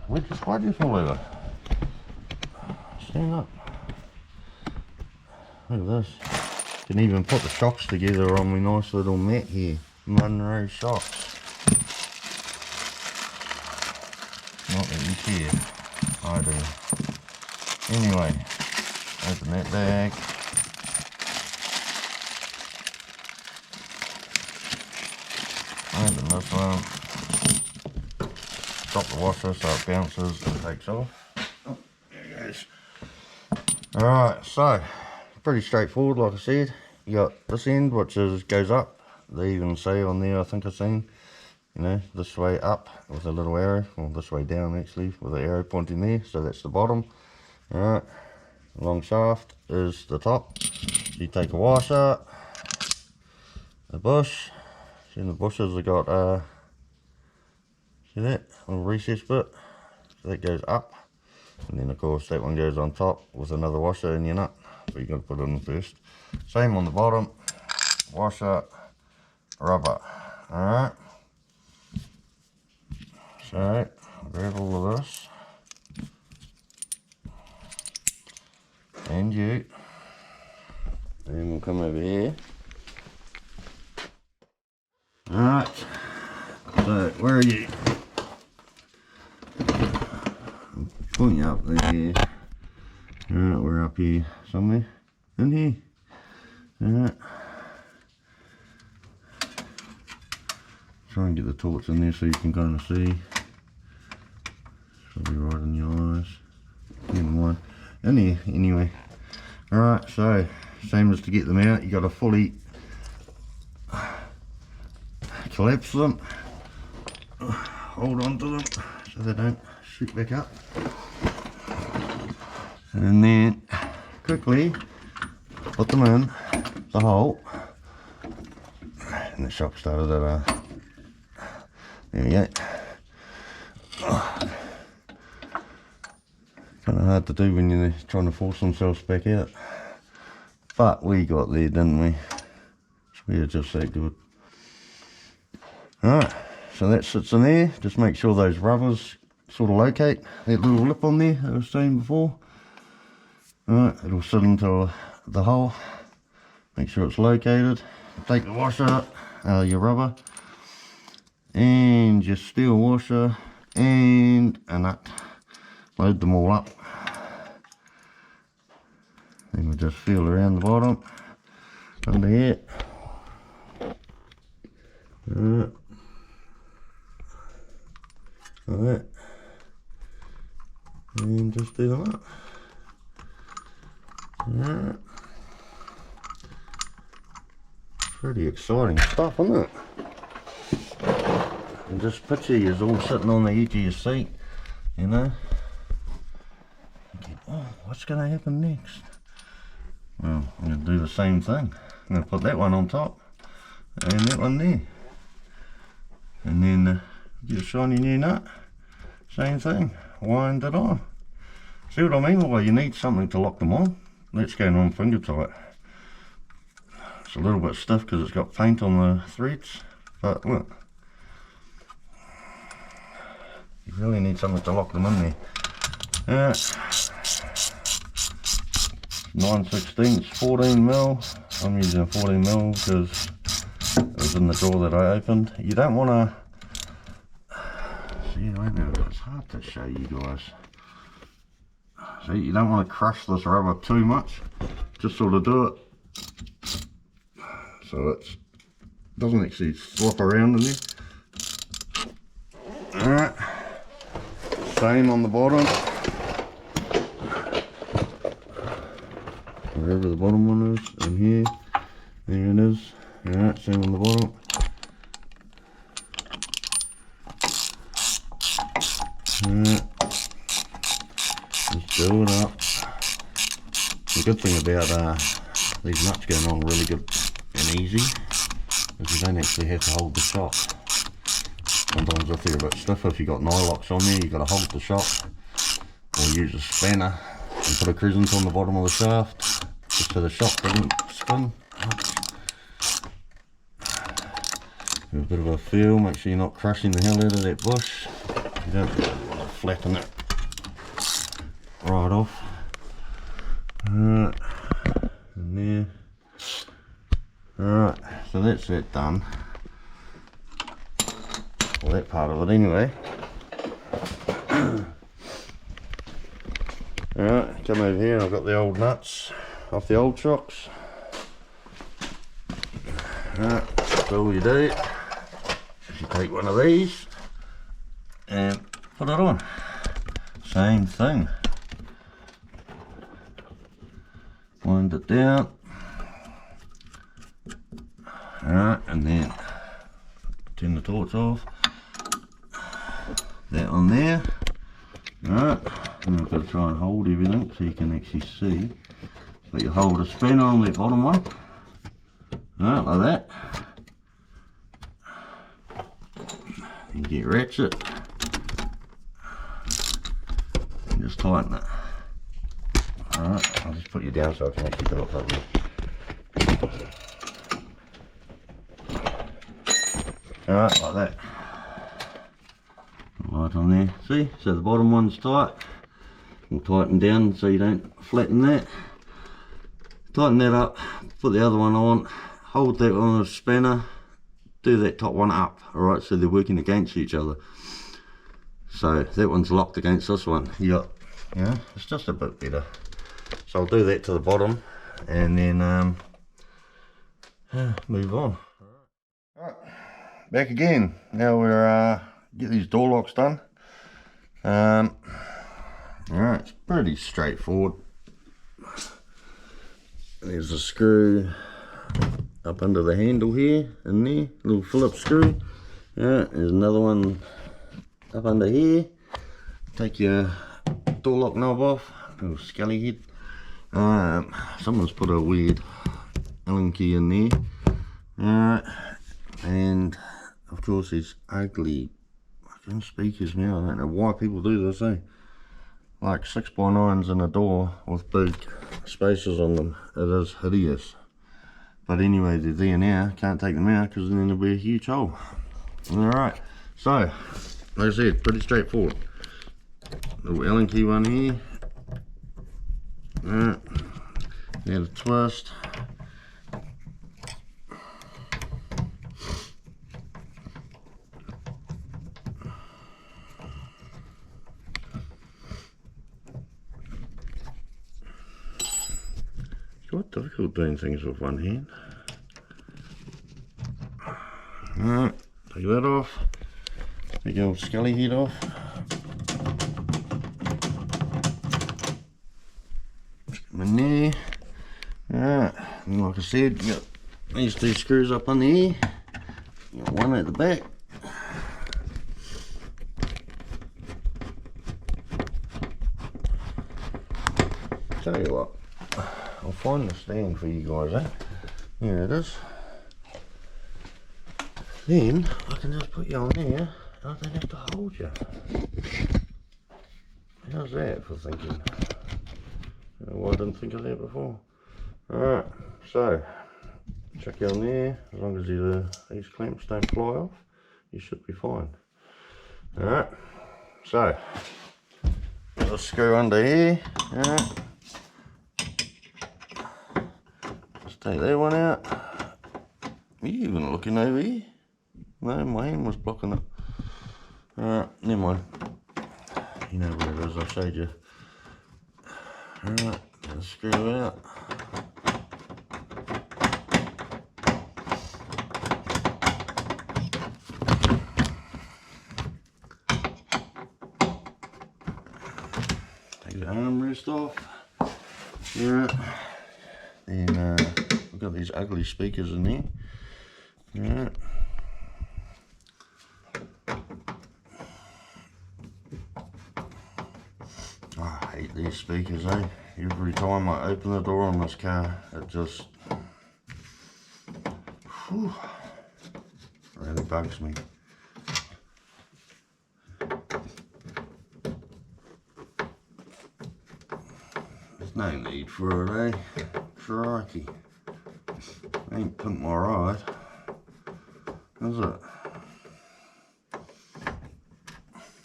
Why'd you fall over? Stand up. Look at this. Can even put the shocks together on my nice little mat here. Monroe shocks. Not that you care. I do. Anyway, open that bag. Open this one. Stop the washer so it bounces and takes off. Oh, there it goes. Alright, so pretty straightforward, like I said. You got this end which goes up. They even say on there, I think I've seen, you know, this way up with a little arrow, or this way down actually with an arrow pointing there, so that's the bottom. Alright, long shaft is the top. You take a washer, a bush. See, the bushes have got see that little recess bit, so that goes up, and then of course that one goes on top with another washer in your nut, but you got to put it in first. Same on the bottom, washer, rubber. Alright, so grab all of this, So where are you? Point you up there. Alright, we're up here somewhere. In here. Alright. Try and get the torch in there so you can kind of see. Should be right in your eyes. Never mind. In here, anyway. Alright, so same as to get them out, you got to fully collapse them. Hold on to them so they don't shoot back up. And then quickly put them in the hole. And the shock started at there we go. Kind of hard to do when you're trying to force themselves back out. But we got there, didn't we? We are just that good. Alright, so that sits in there. Just make sure those rubbers sort of locate that little lip on there I was saying before. Alright, it'll sit into the hole. Make sure it's located. Take the washer, your rubber, and your steel washer, and a nut. Load them all up. Then we'll just feel around the bottom, under here. Alright. Like that. And just do them up. Alright. Pretty exciting stuff, isn't it? And just picture you all sitting on the edge of your seat, you know. Thinking, oh, what's going to happen next? Well, I'm going to do the same thing. I'm going to put that one on top and that one there. And then get a shiny new nut. Same thing. Wind it on. See what I mean? Well, you need something to lock them on. That's going on finger tight. It's a little bit stiff because it's got paint on the threads. But look. You really need something to lock them in there. 9/16, 14mm. I'm using 14mm because it was in the drawer that I opened. You don't want to see, wait a minute, it's hard to show you guys. See, you don't want to crush this rubber too much. Just sort of do it so it doesn't actually flop around in there. Alright, same on the bottom. Wherever the bottom one is, in here, there it is. Alright, same on the bottom. Alright, just do it up. The good thing about these nuts going on really good and easy is you don't actually have to hold the shock. Sometimes if they're a bit stiff, if you've got nylocks on there, you've got to hold the shock or use a spanner and put a crescent on the bottom of the shaft just so the shock doesn't spin. Give a bit of a feel, make sure you're not crushing the hell out of that bush. You don't want to flatten it right off. Alright, and there. Alright, so that's that done. Well, that part of it anyway. Alright, come over here and I've got the old nuts off the old shocks. Alright, so all you do is you take one of these and put it on. Same thing. Wind it down. Alright, and then turn the torch off. That on there. Alright, and I've got to try and hold everything so you can actually see. So you hold a spanner on that bottom one. Alright, like that. And get ratchet. And just tighten it. Alright, I'll just put you down so I can actually do it properly. Alright, like that. Right on there. See? So the bottom one's tight. We'll tighten down so you don't flatten that. Tighten that up, put the other one on, hold that on a spanner, do that top one up, alright, so they're working against each other. So that one's locked against this one. Yeah, it's just a bit better. So I'll do that to the bottom and then move on. Alright, back again. Now we're get these door locks done. Alright, it's pretty straightforward. There's a screw up under the handle here, in there, little Phillips screw. Alright, there's another one up under here. Take your door lock knob off, little skelly head. Someone's put a weird Allen key in there. Alright, and of course these ugly fucking speakers, man. I don't know why people do this, eh? Like 6x9s in a door with big spaces on them. It is hideous. But anyway, they're there now. Can't take them out because then there'll be a huge hole. Alright, so like I said, pretty straightforward. Little Allen key one here. Alright, now the twist. It's quite difficult doing things with one hand. Alright, take that off. Take the old skelly head off. Stick them in there. Alright, and like I said, you got these two screws up on there. You got one at the back. Tell you what, I'll find the stand for you guys, eh? Here it is. Then I can just put you on there. I don't have to hold you. How's that for thinking? Well, I didn't think of that before. Alright, so chuck you on there. As long as these clamps don't fly off, you should be fine. Alright, so got the screw under here. Alright, just take that one out. Are you even looking over here? No, my hand was blocking it. Alright, never mind. You know where it is, I showed you. Alright, get the screw out. Take the armrest off. Alright, then we've got these ugly speakers in there. Alright. I hate these speakers, eh? Every time I open the door on this car, it just really bugs me. There's no need for it, eh? Crikey. Ain't pimp my ride, is it?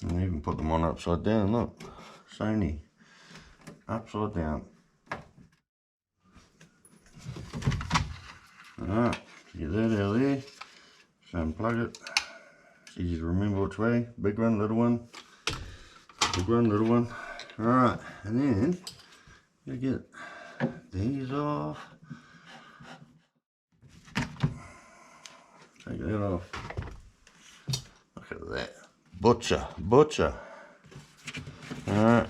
And I even put them on upside down, look. Sony. Upside down. Alright, get that out of there. So unplug it. It's easy to remember which way. Big one, little one. Big one, little one. Alright, and then you get these off. Take that off. Look at that. Butcher, butcher. Alright.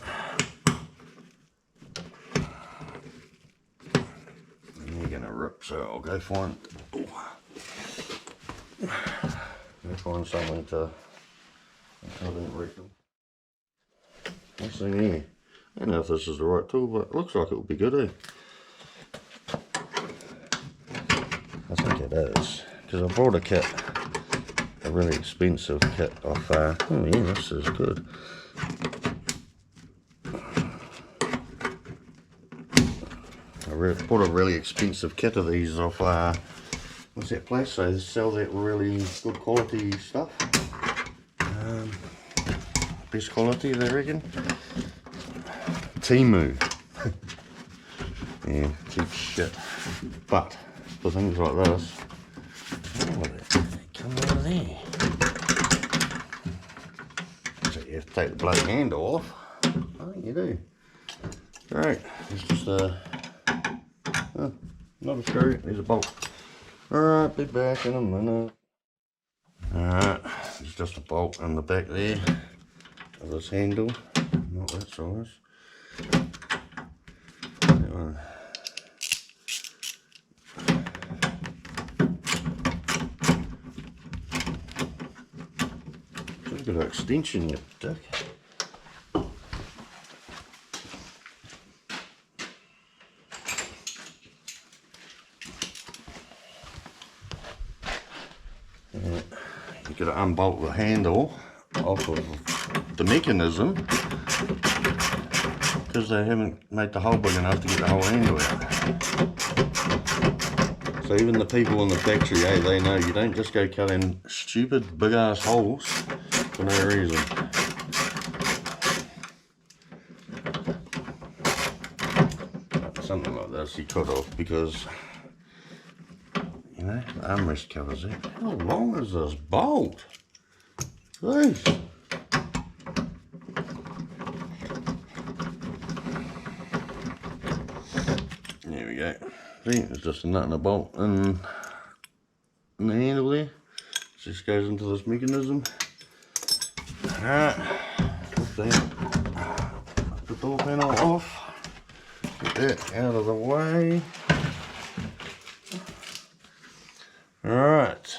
You're gonna rip, so I'll go find something to I didn't rip them. What's in here? I don't know if this is the right tool, but it looks like it will be good, eh? I think it is. Because I bought a kit, a really expensive kit off oh yeah, this is good. I bought a really expensive kit of these off what's that place? They sell that really good quality stuff. Best quality, they reckon. Timu. Yeah, cheap shit. But for things like this, oh, that have to take the bloody handle off. I think you do. Right, it's just a, not a screw, there's a bolt. Alright, be back in a minute. Alright, it's just a bolt on the back there of this handle, not that size. That one. Look at that extension, you dick. You've got to unbolt the handle off of the mechanism because they haven't made the hole big enough to get the whole handle out. So even the people in the factory, they know you don't just go cutting stupid big ass holes for no reason. Something like this you cut off because, you know, the armrest covers it. How long is this bolt? Jeez. There we go. See, it's just a nut and a bolt in the handle there. It just goes into this mechanism. Alright, put the door panel off. Get that out of the way. Alright.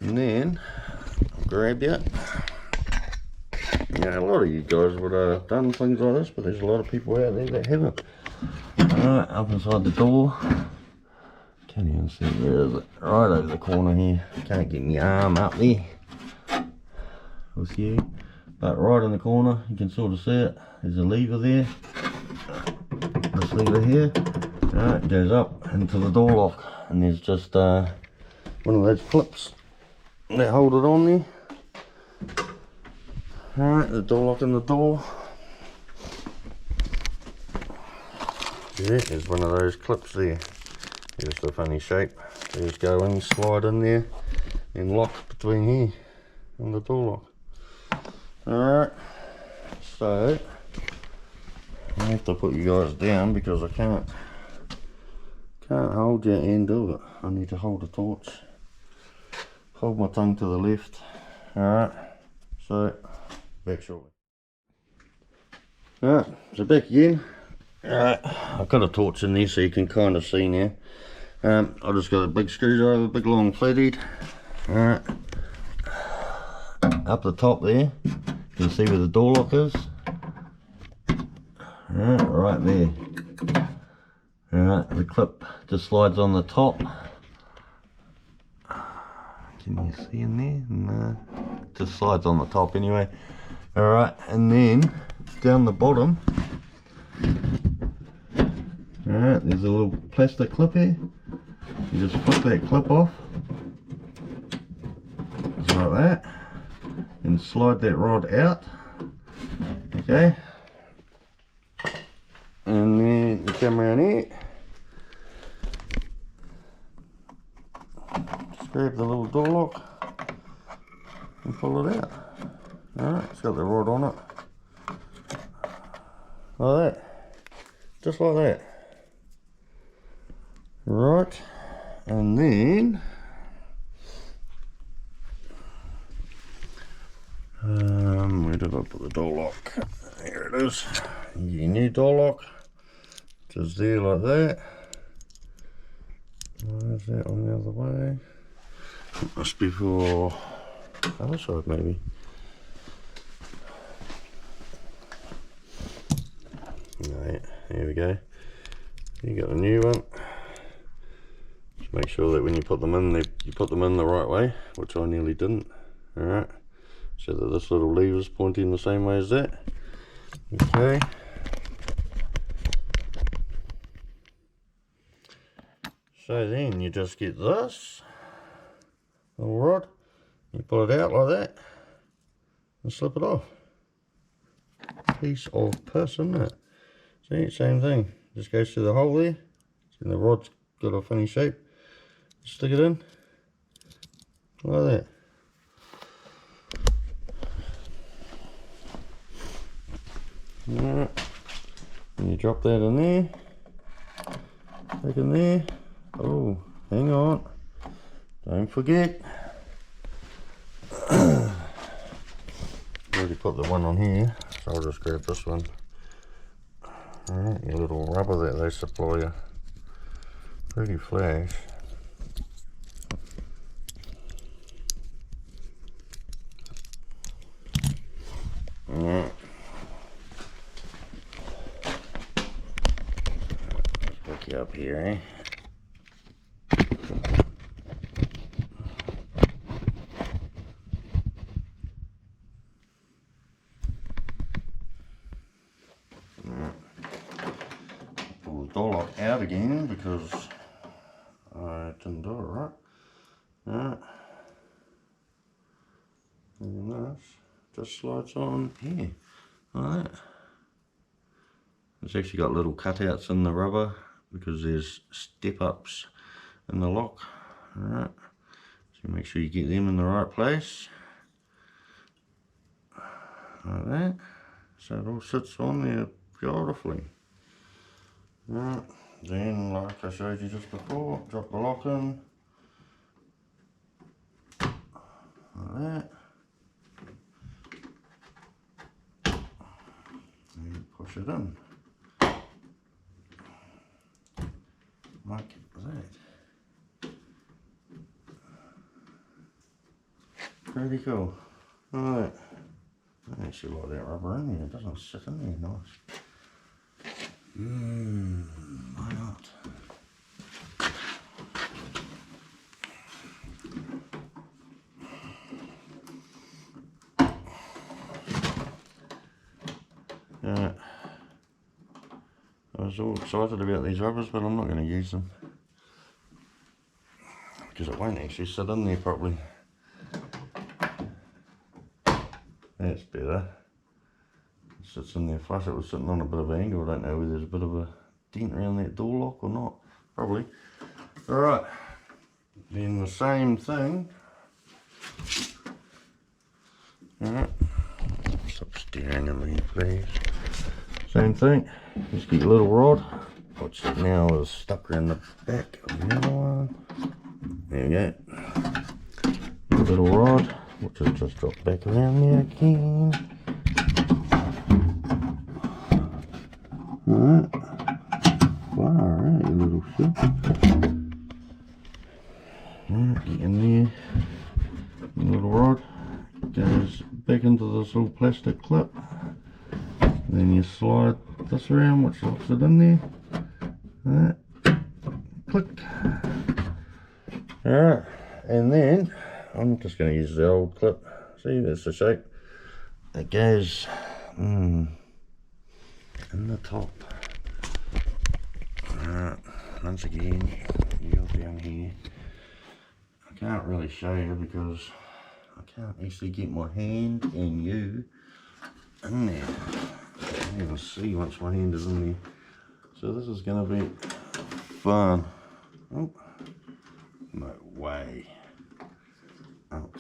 And then I'll grab you. Yeah, a lot of you guys would have done things like this, but there's a lot of people out there that haven't. Alright, up inside the door. Can't even see, where is it? Right over the corner here. Can't get my arm up there with you. But right in the corner, you can sort of see it. There's a lever there. This lever here. Alright, goes up into the door lock. And there's just one of those clips that hold it on there. Alright, the door lock in the door. There's one of those clips there. Just a funny shape. They just go in, slide in there, and lock between here and the door lock. Alright, so I have to put you guys down because I can't hold your end of it. I need to hold the torch. Hold my tongue to the left. Alright, so back shortly. Alright, so back again. Alright, I've got a torch in there so you can kind of see now. I've just got a big screwdriver, big long flathead. Alright, up the top there, you can see where the door lock is. Alright, right there. Alright, the clip just slides on the top. Can you see in there? No, just slides on the top anyway. Alright, and then down the bottom, alright, there's a little plastic clip here. You just flip that clip off, just like that, and slide that rod out. Okay, and then you come around here, just grab the little door lock and pull it out. Alright, it's got the rod on it, like that, just like that. Right, and then where did I put the door lock? Here it is. Your new door lock, just there like that. Why is that on the other way? It must be for the other side maybe. Right, here we go. You got a new one. Just make sure that when you put them in, you put them in the right way, which I nearly didn't. Alright, so that this little lever's pointing the same way as that. Okay. So then you just get this little rod, you pull it out like that, and slip it off. Piece of piss, isn't it? See, same thing. Just goes through the hole there. See, the rod's got a funny shape. Stick it in like that. drop that in there. Back in there. Oh, hang on. Don't forget. Already put the one on here, so I'll just grab this one. Alright, your little rubber that they supply you. Pretty flash. Alright. Let's pick you up here, eh? Pull the door lock out again because I didn't do it right. Alright. And this just slides on here. Like that. It's actually got little cutouts in the rubber because there's step-ups in the lock. Alright. So make sure you get them in the right place. Like that. So it all sits on there beautifully. Right, then like I showed you just before, drop the lock in. Like that. And push it in. Like that. Pretty cool. Alright. I actually like that rubber in there, it doesn't sit in there nice. Why not? Yeah. I was all excited about these rubbers, but I'm not going to use them because it won't actually sit in there properly. That's better. It sits in there flush. It was sitting on a bit of an angle. I don't know whether there's a bit of a dent around that door lock or not. Probably. Alright. Then the same thing. Alright. Stop staring at me, please. Same thing. Just get your little rod, which now is stuck around the back of the other one. There we go. Your little rod, which has just dropped back around there again. Alright. Alright, you little shit. Alright, get in there. Your little rod goes back into this little plastic clip. Then you slide this around, which locks it in there. Alright. Click. Alright, and then I'm just going to use the old clip. See, that's the shape. It goes in the top. Alright, once again, you're down here. I can't really show you because I can't actually get my hand and you in there. I can't even see once my hand is in there. So this is going to be fun. Oh, no way. Out.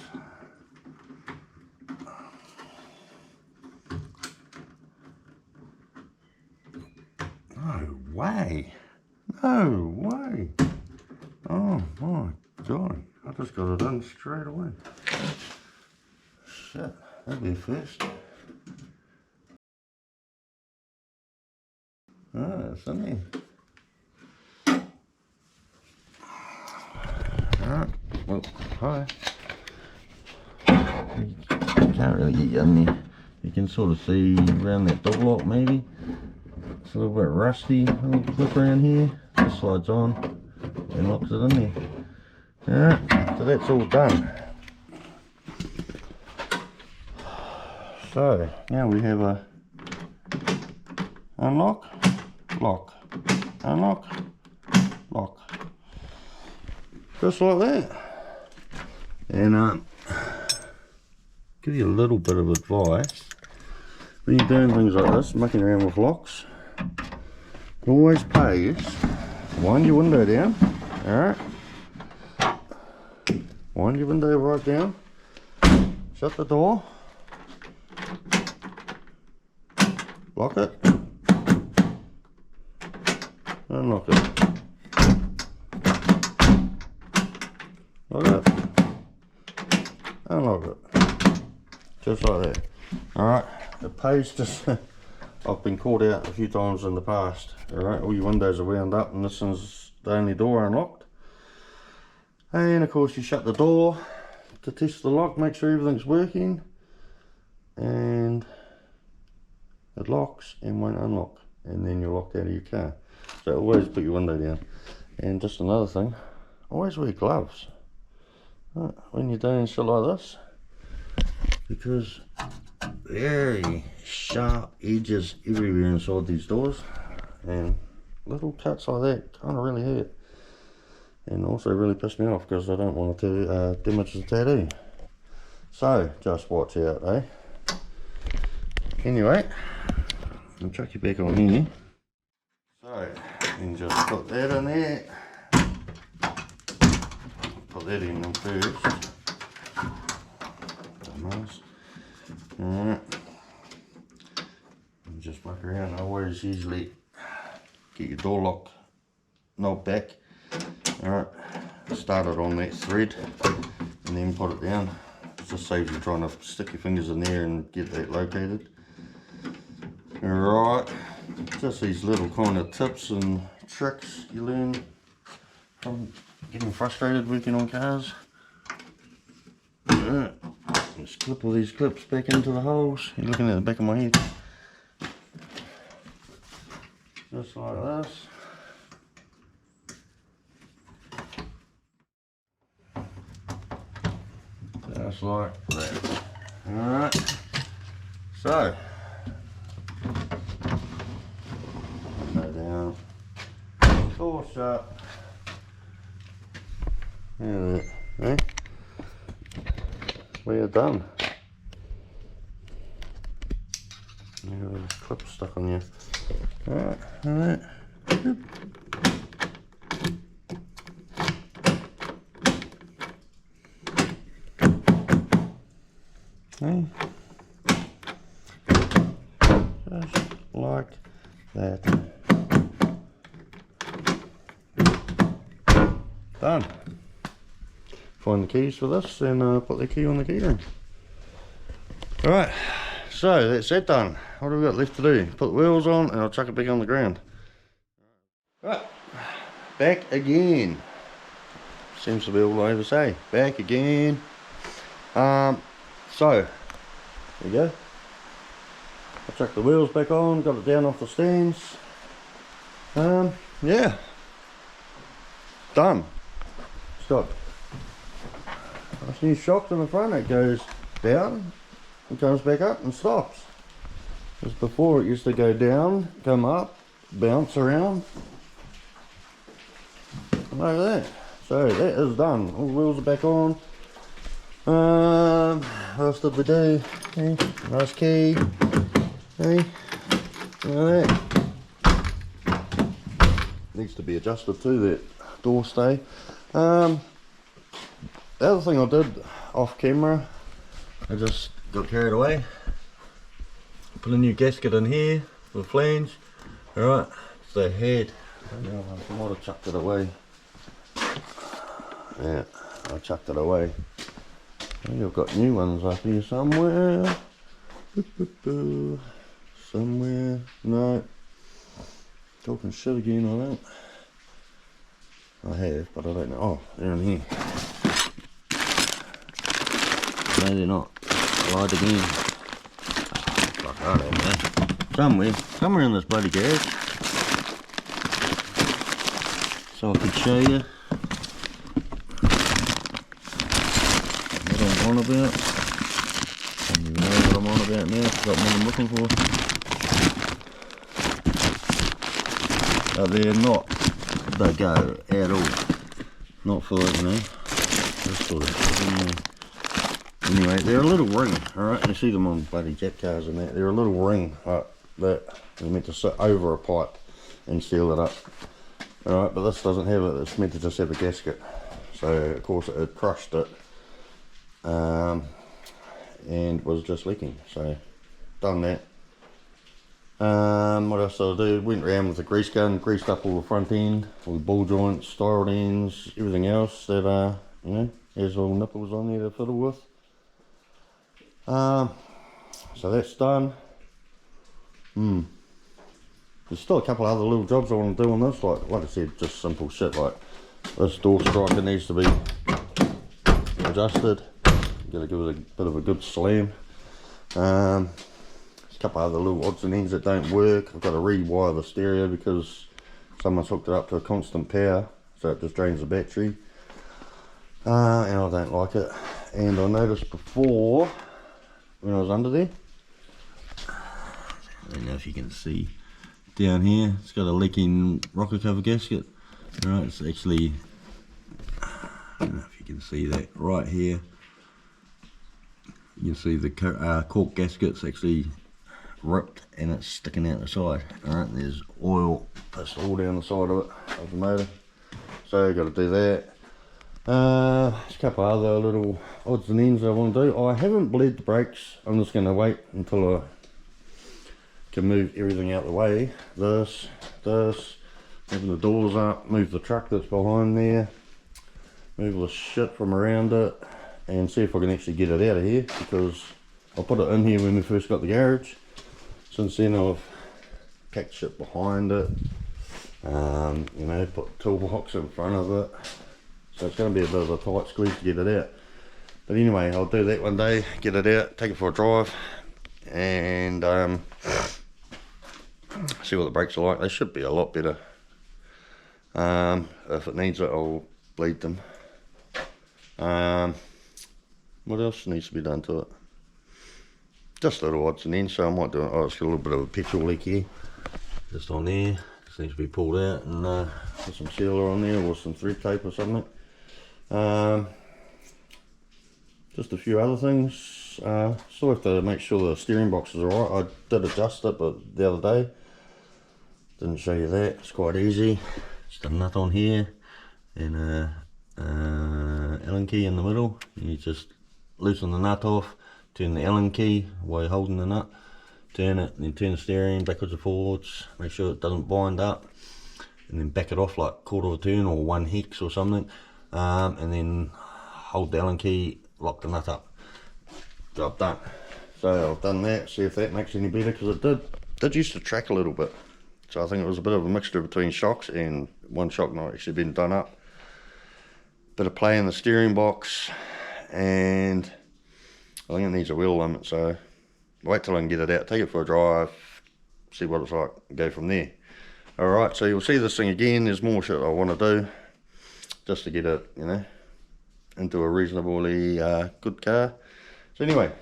No way. No way. Oh my God. I just got it in straight away. Shit. That'd be a first. Ah, it's in there. Alright. Well, hi. You can't really get you in there. You can sort of see around that door lock maybe. It's a little bit rusty, a little clip around here. Just slides on and locks it in there. Alright, so that's all done. So now we have a unlock, lock, unlock, lock. Just like that. And give you a little bit of advice. When you're doing things like this, mucking around with locks, it always pays. Wind your window down, alright? Wind your window right down. Shut the door. Lock it. unlock it. Like that. Unlock it. Just like that. Alright, the page just, I've been caught out a few times in the past. Alright, all your windows are wound up and this is the only door unlocked. And of course you shut the door to test the lock, make sure everything's working. And it locks and won't unlock. And then you're locked out of your car. So always put your window down. And just another thing, always wear gloves when you're doing shit like this, because very sharp edges everywhere inside these doors, and little cuts like that kind of really hurt, and also really piss me off because I don't want to damage the tattoo. So just watch out, eh? Anyway, I'll chuck you back on here. So you just put that in there. Put that in them first. Nice. Alright. Just muck around. I always usually get your door lock knob back. Alright. Start it on that thread and then put it down. It just saves you trying to stick your fingers in there and get that located. Alright. Just these little kind of tips and tricks you learn from getting frustrated working on cars. Alright, just clip all these clips back into the holes. You're looking at the back of my head. Just like this. Just like that. Alright, so go down, door shut. Yeah, eh? We are done. You got a clip stuck on you. Alright, alright. Okay. Just like that. Done. Find the keys for this and put the key on the key ring. Alright, so that's that done. What have we got left to do? Put the wheels on and I'll chuck it back on the ground. Right, back again. Seems to be all I ever say. Back again. So, there we go. I chucked the wheels back on, got it down off the stands. Yeah. Done. It's got nice new shocks in the front. It goes down and comes back up and stops. As before it used to go down, come up, bounce around. Like that. So that is done. All the wheels are back on. What else did we do? Okay. Nice key. Okay. Like that. Needs to be adjusted too, that door stay. The other thing I did off camera, I just got carried away. Put a new gasket in here for the flange. Alright, it's the head. I don't know, I might have chucked it away. Yeah, I chucked it away. I think I've got new ones up here somewhere. Somewhere. No. Talking shit again, I don't. I have, but I don't know. Oh, they're in here. No, they're not. Lied again. Fuck, I don't know. Somewhere in this bloody garage. So I could show you what I'm on about. And you know what I'm on about now. I've got what I'm looking for. But they're not the go at all. Not for it, you know. Just sort of. Anyway, they're a little ring, alright? You see them on bloody jet cars and that. They're a little ring that they're meant to sit over a pipe and seal it up. Alright, but this doesn't have it, it's meant to just have a gasket. So, of course, it had crushed it and was just leaking. So, done that. What else did I do? Went around with the grease gun, greased up all the front end, all the ball joints, styled ends, everything else that you know, has all nipples on there to fiddle with. So that's done. There's still a couple other little jobs I want to do on this, like I said, just simple shit like this door striker needs to be adjusted. Gotta give it a bit of a good slam. There's a couple other little odds and ends that don't work. I've got to rewire the stereo because someone's hooked it up to a constant power, so it just drains the battery. And I don't like it. And I noticed before, when I was under there, I don't know if you can see down here, it's got a leaking rocker cover gasket. Right, it's actually, I don't know if you can see that right here. You can see the cork gasket's actually ripped and it's sticking out the side. Alright, there's oil pissed all down the side of it, of the motor. So I've got to do that. There's a couple other little odds and ends I want to do. I haven't bled the brakes. I'm just going to wait until I can move everything out the way. This, open the doors up, move the truck that's behind there, move the shit from around it, and see if I can actually get it out of here, because I put it in here when we first got the garage. Since then I've packed shit behind it, you know, put toolbox in front of it, so it's going to be a bit of a tight squeeze to get it out. But anyway, I'll do that one day, get it out, take it for a drive, and see what the brakes are like. They should be a lot better. If it needs it, I'll bleed them. What else needs to be done to it? Just little odds and ends, so I might do it. Oh, it's got a little bit of a petrol leak here, just on there. Just needs to be pulled out and put some sealer on there or some thread tape or something. Just a few other things. Still have to make sure the steering box is alright. I did adjust it, but the other day didn't show you that. It's quite easy. Just a nut on here and a Allen key in the middle. You just loosen the nut off, turn the Allen key while you're holding the nut, turn it, and then turn the steering backwards and forwards, make sure it doesn't bind up, and then back it off like quarter of a turn or 1 hex or something, and then hold the Allen key, lock the nut up. Job done. So I've done that, see if that makes any better, because it did used to track a little bit. So I think it was a bit of a mixture between shocks and one shock not actually been done up. Bit of play in the steering box, and I think it needs a wheel limit, so wait till I can get it out, take it for a drive, see what it's like, and go from there. Alright, so you'll see this thing again. There's more shit I want to do just to get it, you know, into a reasonably good car. So anyway,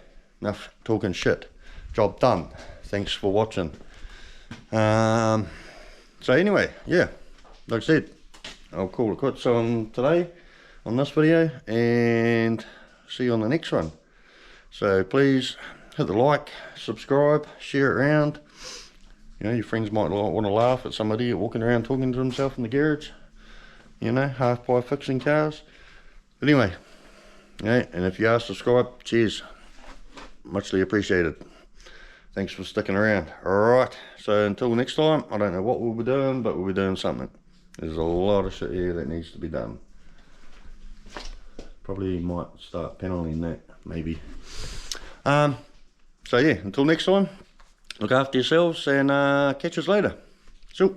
enough talking shit. Job done. Thanks for watching. So anyway, yeah, like I said, I'll call it quits on today, on this video, and see you on the next one. So please hit the like, subscribe, share it around. You know, your friends might want to laugh at some idiot walking around talking to himself in the garage, you know, half by fixing cars. But anyway, yeah, and if you are subscribed, cheers, muchly appreciated. Thanks for sticking around. Alright, so until next time, I don't know what we'll be doing, but we'll be doing something. There's a lot of shit here that needs to be done. Probably might start paneling that, maybe. So yeah, until next time, look after yourselves and catch us later. So.